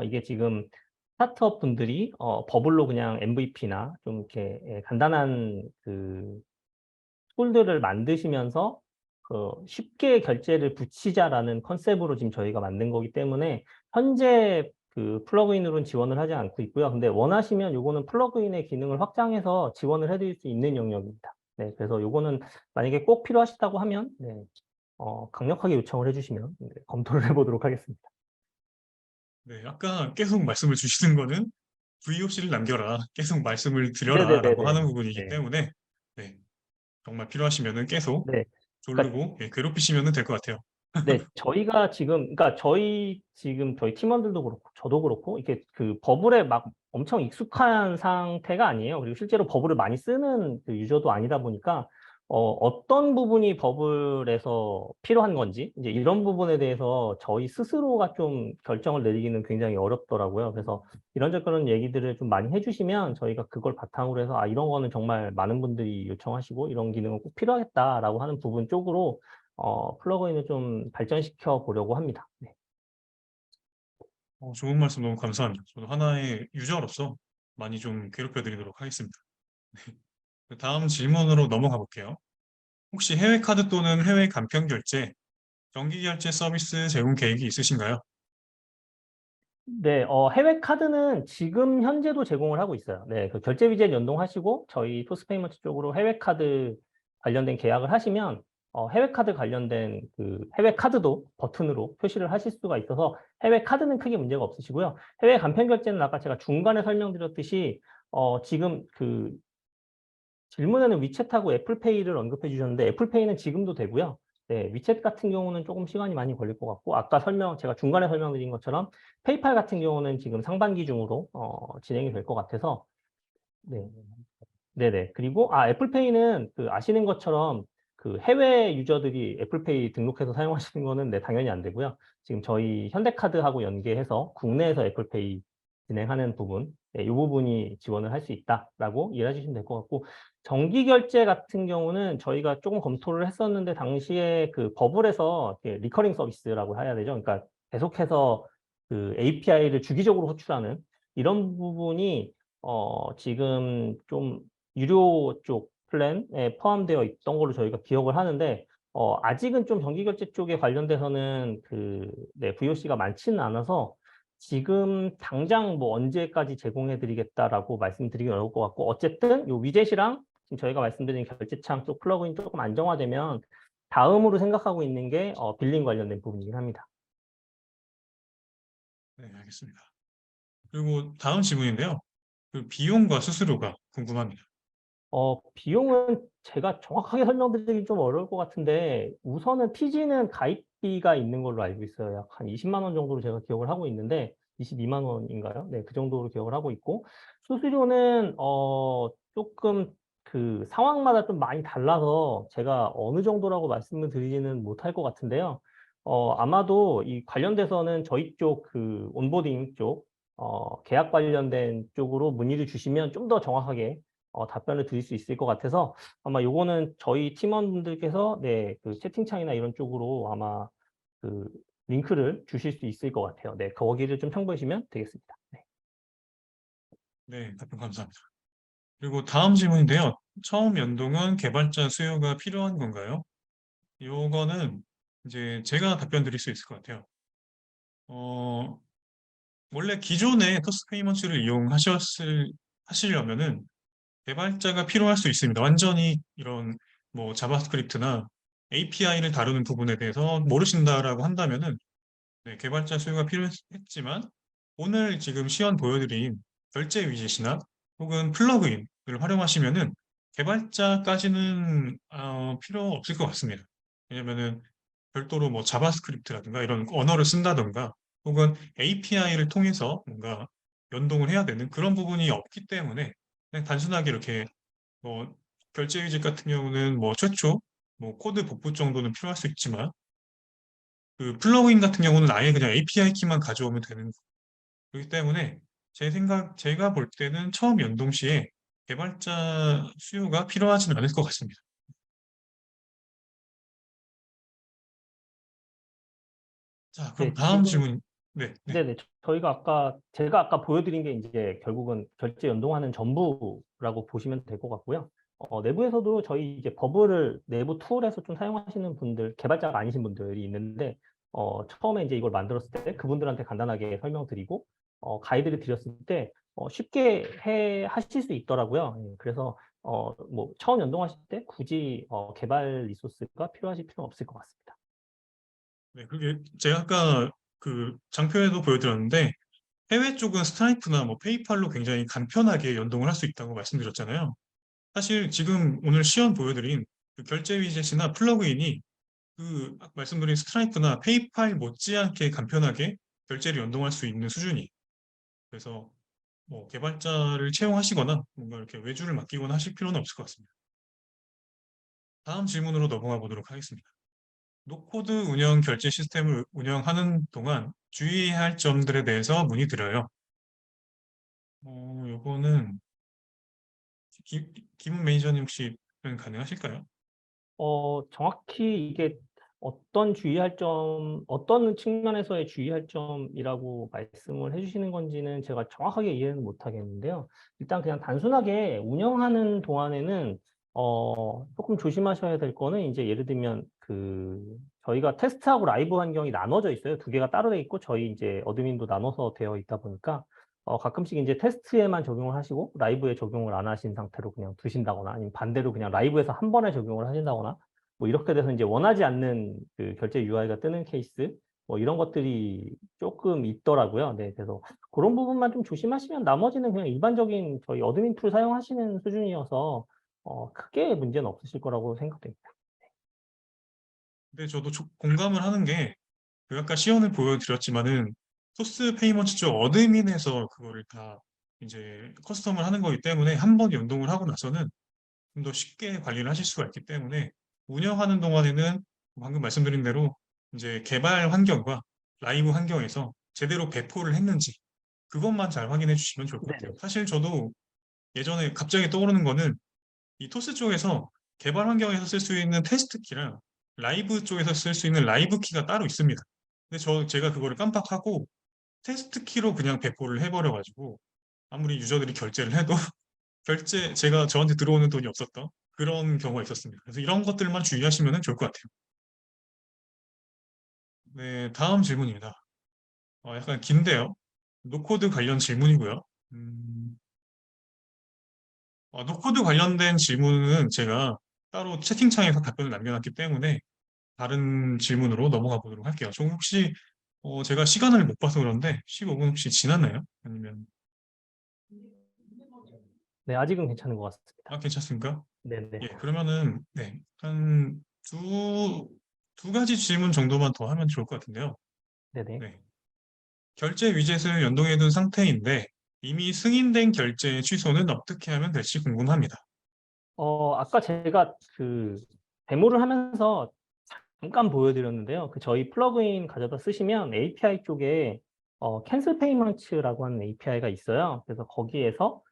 이게 지금 스타트업 분들이, 버블로 그냥 MVP나 좀 이렇게, 간단한 툴들을 만드시면서, 쉽게 결제를 붙이자라는 컨셉으로 지금 저희가 만든 거기 때문에, 현재 플러그인으로는 지원을 하지 않고 있고요. 근데 원하시면 요거는 플러그인의 기능을 확장해서 지원을 해드릴 수 있는 영역입니다. 네, 그래서 요거는 만약에 꼭 필요하시다고 하면, 네, 강력하게 요청을 해주시면, 네, 검토를 해보도록 하겠습니다. 네, 아까 계속 말씀을 주시는 거는 VOC를 남겨라, 계속 말씀을 드려라 라고 네네네네. 하는 부분이기 네. 때문에 네, 정말 필요하시면은 계속 네. 그러니까 조르고 괴롭히시면 될 것 같아요. 네, 저희가 지금, 그러니까 저희 팀원들도 그렇고, 저도 그렇고, 이게 버블에 막 엄청 익숙한 상태가 아니에요. 그리고 실제로 버블을 많이 쓰는 유저도 아니다 보니까, 어떤 부분이 버블에서 필요한 건지, 이제 이런 부분에 대해서 저희 스스로가 좀 결정을 내리기는 굉장히 어렵더라고요. 그래서 이런저런 얘기들을 좀 많이 해주시면 저희가 그걸 바탕으로 해서, 아, 이런 거는 정말 많은 분들이 요청하시고, 이런 기능은 꼭 필요하겠다라고 하는 부분 쪽으로 플러그인을 좀 발전시켜 보려고 합니다. 네. 좋은 말씀 너무 감사합니다. 저도 하나의 유저로서 많이 좀 괴롭혀 드리도록 하겠습니다. 다음 질문으로 넘어가 볼게요. 혹시 해외 카드 또는 해외 간편 결제, 정기 결제 서비스 제공 계획이 있으신가요? 네, 해외 카드는 지금 현재도 제공을 하고 있어요. 네, 결제 위젯 연동하시고 저희 토스페이먼트 쪽으로 해외 카드 관련된 계약을 하시면 해외 카드 관련된 해외 카드도 버튼으로 표시를 하실 수가 있어서 해외 카드는 크게 문제가 없으시고요. 해외 간편 결제는 아까 제가 중간에 설명드렸듯이 지금 질문에는 위챗하고 애플페이를 언급해 주셨는데 애플페이는 지금도 되고요. 네, 위챗 같은 경우는 조금 시간이 많이 걸릴 것 같고 아까 제가 중간에 설명드린 것처럼 페이팔 같은 경우는 지금 상반기 중으로 진행이 될 것 같아서 네, 네네. 그리고 애플페이는 아시는 것처럼 해외 유저들이 애플페이 등록해서 사용하시는 거는 네, 당연히 안 되고요. 지금 저희 현대카드하고 연계해서 국내에서 애플페이 진행하는 부분, 네, 이 부분이 지원을 할 수 있다라고 이해해 주시면 될 것 같고, 정기 결제 같은 경우는 저희가 조금 검토를 했었는데 당시에 그 버블에서 리커링 서비스라고 해야 되죠. 그러니까 계속해서 그 API를 주기적으로 호출하는 이런 부분이 지금 좀 유료 쪽 플랜에 포함되어 있던 걸로 저희가 기억을 하는데, 아직은 좀 정기 결제 쪽에 관련돼서는 네, VOC가 많지는 않아서 지금 당장 뭐 언제까지 제공해 드리겠다라고 말씀드리기 어려울 것 같고, 어쨌든 요 위젯이랑 지금 저희가 말씀드린 결제창 쪽 플러그인 조금 안정화되면 다음으로 생각하고 있는 게 빌링 관련된 부분이긴 합니다. 네, 알겠습니다. 그리고 다음 질문인데요. 그 비용과 수수료가 궁금합니다. 비용은 제가 정확하게 설명드리기 좀 어려울 것 같은데, 우선은 TG는 가입비가 있는 걸로 알고 있어요. 약 한 20만 원 정도로 제가 기억을 하고 있는데, 22만 원인가요? 네, 그 정도로 기억을 하고 있고, 수수료는 조금 그 상황마다 좀 많이 달라서 제가 어느 정도라고 말씀을 드리지는 못할 것 같은데요. 아마도 이 관련돼서는 저희 쪽 그 온보딩 쪽, 계약 관련된 쪽으로 문의를 주시면 좀 더 정확하게 답변을 드릴 수 있을 것 같아서, 아마 요거는 저희 팀원분들께서 네, 그 채팅창이나 이런 쪽으로 아마 그 링크를 주실 수 있을 것 같아요. 네, 거기를 좀 참고하시면 되겠습니다. 네. 네, 답변 감사합니다. 그리고 다음 질문인데요. 처음 연동은 개발자 수요가 필요한 건가요? 요거는 이제 제가 답변 드릴 수 있을 것 같아요. 어, 원래 기존의 토스 페이먼트를 하시려면은 개발자가 필요할 수 있습니다. 완전히 이런 뭐 자바스크립트나 API를 다루는 부분에 대해서 모르신다라고 한다면은 네, 개발자 수요가 필요했지만 오늘 지금 시연 보여드린 결제 위젯이나 혹은 플러그인을 활용하시면은 개발자까지는 필요 없을 것 같습니다. 왜냐면은 별도로 뭐 자바스크립트라든가 이런 언어를 쓴다든가 혹은 API를 통해서 뭔가 연동을 해야 되는 그런 부분이 없기 때문에 그냥 단순하게 이렇게 뭐 결제 위젯 같은 경우는 뭐 최초 뭐 코드 복구 정도는 필요할 수 있지만 그 플러그인 같은 경우는 아예 그냥 API 키만 가져오면 되는 거기 때문에 제가 볼 때는 처음 연동 시에 개발자 수요가 필요하지는 않을 것 같습니다. 자, 그럼 네, 다음 지금 질문, 네, 네, 네네. 제가 아까 보여드린 게 이제 결국은 결제 연동하는 전부라고 보시면 될 것 같고요. 내부에서도 저희 이제 버블을 내부 툴에서 좀 사용하시는 분들, 개발자가 아니신 분들이 있는데, 처음에 이제 이걸 만들었을 때 그분들한테 간단하게 설명드리고, 가이드를 드렸을 때, 쉽게 하실 수 있더라고요. 예, 그래서, 뭐, 처음 연동하실 때 굳이, 개발 리소스가 필요하실 필요는 없을 것 같습니다. 네. 그게 제가 아까 그 장표에도 보여드렸는데 해외 쪽은 스트라이프나 뭐 페이팔로 굉장히 간편하게 연동을 할 수 있다고 말씀드렸잖아요. 사실 지금 오늘 시연 보여드린 그 결제 위젯이나 플러그인이 그 말씀드린 스트라이프나 페이팔 못지않게 간편하게 결제를 연동할 수 있는 수준이. 그래서 뭐 개발자를 채용하시거나 뭔가 이렇게 외주를 맡기거나 하실 필요는 없을 것 같습니다. 다음 질문으로 넘어가 보도록 하겠습니다. 노코드 운영 결제 시스템을 운영하는 동안 주의해야 할 점들에 대해서 문의드려요. 요거는 김 매니저님 혹시 답변 가능하실까요? 정확히 이게 어떤 측면에서의 주의할 점이라고 말씀을 해주시는 건지는 제가 정확하게 이해는 못 하겠는데요. 일단 그냥 단순하게 운영하는 동안에는, 조금 조심하셔야 될 거는 이제 예를 들면 저희가 테스트하고 라이브 환경이 나눠져 있어요. 두 개가 따로 돼 있고 저희 이제 어드민도 나눠서 되어 있다 보니까, 가끔씩 이제 테스트에만 적용을 하시고 라이브에 적용을 안 하신 상태로 그냥 두신다거나, 아니면 반대로 그냥 라이브에서 한 번에 적용을 하신다거나, 뭐 이렇게 돼서 이제 원하지 않는 그 결제 UI가 뜨는 케이스, 뭐 이런 것들이 조금 있더라고요. 네, 그래서 그런 부분만 좀 조심하시면 나머지는 그냥 일반적인 저희 어드민 툴 사용하시는 수준이어서 크게 문제는 없으실 거라고 생각됩니다. 근데 저도 공감을 하는 게 그 아까 시연을 보여드렸지만은 소스 페이먼트 쪽 어드민에서 그거를 다 이제 커스텀을 하는 거기 때문에 한 번 연동을 하고 나서는 좀 더 쉽게 관리를 하실 수가 있기 때문에 운영하는 동안에는 방금 말씀드린 대로 이제 개발 환경과 라이브 환경에서 제대로 배포를 했는지 그것만 잘 확인해 주시면 좋을 것 같아요. 네네. 사실 저도 예전에 갑자기 떠오르는 거는 이 토스 쪽에서 개발 환경에서 쓸 수 있는 테스트 키랑 라이브 쪽에서 쓸 수 있는 라이브 키가 따로 있습니다. 근데 제가 그거를 깜빡하고 테스트 키로 그냥 배포를 해버려가지고 아무리 유저들이 결제를 해도 제가 저한테 들어오는 돈이 없었던 그런 경우가 있었습니다. 그래서 이런 것들만 주의하시면 좋을 것 같아요. 네, 다음 질문입니다. 약간 긴데요. 노코드 관련 질문이고요. 노코드 관련된 질문은 제가 따로 채팅창에서 답변을 남겨놨기 때문에 다른 질문으로 넘어가 보도록 할게요. 저 혹시 제가 시간을 못 봐서 그런데 15분 혹시 지났나요? 아니면 네, 아직은 괜찮은 것 같습니다. 괜찮습니까? 네네. 예, 그러면은 네, 한 두 가지 질문 정도만 더 하면 좋을 것 같은데요. 네네. 네, 결제 위젯을 연동해둔 상태인데 이미 승인된 결제 취소는 어떻게 하면 될지 궁금합니다. 아까 제가 그 데모를 하면서 잠깐 보여드렸는데요. 그 저희 플러그인 가져다 쓰시면 API 쪽에 캔슬 페이먼트라고 하는 API가 있어요. 그래서 거기에서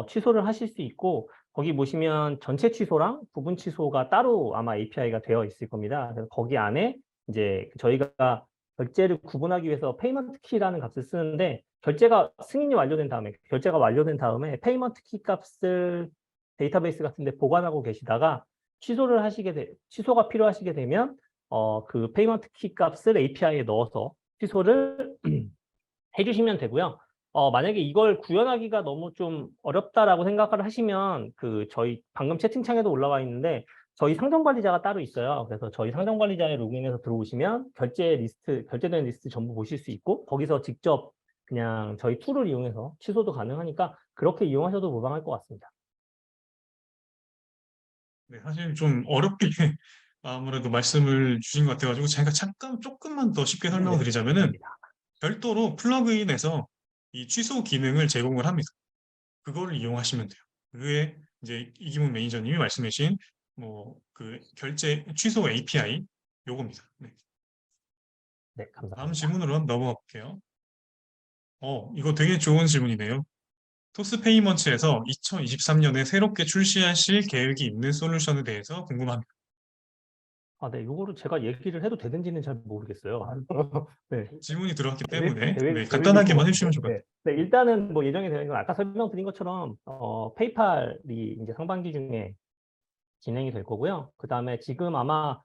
취소를 하실 수 있고 거기 보시면 전체 취소랑 부분 취소가 따로 아마 API가 되어 있을 겁니다. 그래서 거기 안에 이제 저희가 결제를 구분하기 위해서 페이먼트 키라는 값을 쓰는데 승인이 완료된 다음에 결제가 완료된 다음에 페이먼트 키 값을 데이터베이스 같은 데 보관하고 계시다가 취소가 필요하시게 되면 그 페이먼트 키 값을 API에 넣어서 취소를 해 주시면 되고요. 만약에 이걸 구현하기가 너무 좀 어렵다라고 생각을 하시면 저희 방금 채팅창에도 올라와 있는데 저희 상점 관리자가 따로 있어요. 그래서 저희 상점 관리자에 로그인해서 들어오시면 결제된 리스트 전부 보실 수 있고 거기서 직접 그냥 저희 툴을 이용해서 취소도 가능하니까 그렇게 이용하셔도 무방할 것 같습니다. 네, 사실 좀 어렵게 아무래도 말씀을 주신 것 같아가지고 제가 잠깐 조금만 더 쉽게 설명을 네네. 드리자면은 감사합니다. 별도로 플러그인에서 이 취소 기능을 제공을 합니다. 그걸 이용하시면 돼요. 그게 이제 이기문 매니저님이 말씀하신 뭐 그 결제 취소 API 요겁니다. 네. 네, 다음 감사합니다. 질문으로 한번 넘어가 볼게요. 이거 되게 좋은 질문이네요. 토스 페이먼츠에서 2023년에 새롭게 출시하실 계획이 있는 솔루션에 대해서 궁금합니다. 네, 요거를 제가 얘기를 해도 되는지는 잘 모르겠어요. 네. 질문이 들어왔기 때문에 네, 계획일 것 간단하게만 같은데. 해주시면 좋을 것 네. 네, 일단은 뭐 예정이 되어 있는 건 아까 설명드린 것처럼 페이팔이 이제 상반기 중에 진행이 될 거고요. 그다음에 지금 아마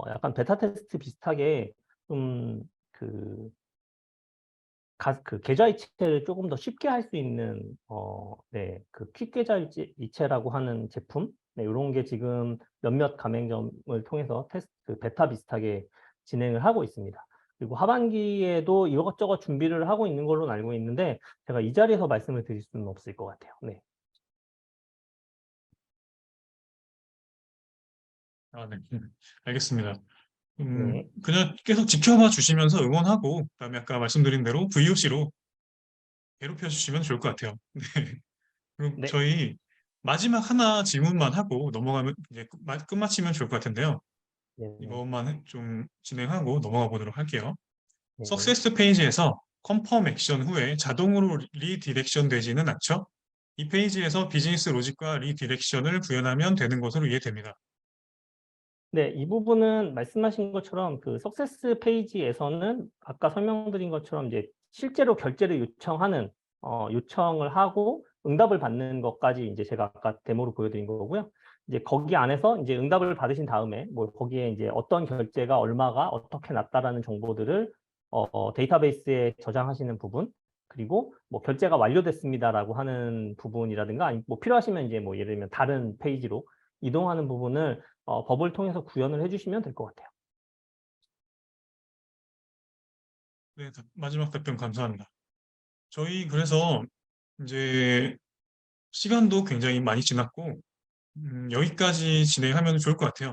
약간 베타 테스트 비슷하게 좀그 계좌 이체를 조금 더 쉽게 할 수 있는 네, 그 퀵 계좌 이체라고 하는 제품, 네, 요런 게 지금 몇몇 가맹점을 통해서 베타 비슷하게 진행을 하고 있습니다. 그리고 하반기에도 이것저것 준비를 하고 있는 걸로 알고 있는데 제가 이 자리에서 말씀을 드릴 수는 없을 것 같아요. 네. 네. 알겠습니다. 네. 그냥 계속 지켜봐 주시면서 응원하고, 그다음에 아까 말씀드린 대로 VOC로 괴롭혀 주시면 좋을 것 같아요. 네. 그럼 네. 저희 마지막 하나 질문만 하고 넘어가면 이제 끝마치면 좋을 것 같은데요. 네. 네. 이것만 좀 진행하고 넘어가 보도록 할게요. 네. 석세스 페이지에서 컨펌 액션 후에 자동으로 리디렉션 되지는 않죠? 이 페이지에서 비즈니스 로직과 리디렉션을 구현하면 되는 것으로 이해됩니다. 네, 이 부분은 말씀하신 것처럼 그 석세스 페이지에서는 아까 설명드린 것처럼 이제 실제로 결제를 요청을 하고 응답을 받는 것까지 이제 제가 아까 데모로 보여드린 거고요. 이제 거기 안에서 이제 응답을 받으신 다음에 뭐 거기에 이제 어떤 결제가 얼마가 어떻게 났다라는 정보들을 데이터베이스에 저장하시는 부분, 그리고 뭐 결제가 완료됐습니다라고 하는 부분이라든가 아니면 뭐 필요하시면 이제 뭐 예를 들면 다른 페이지로 이동하는 부분을 법을 통해서 구현을 해주시면 될 것 같아요. 네, 마지막 답변 감사합니다. 저희 그래서 이제 시간도 굉장히 많이 지났고 여기까지 진행하면 좋을 것 같아요.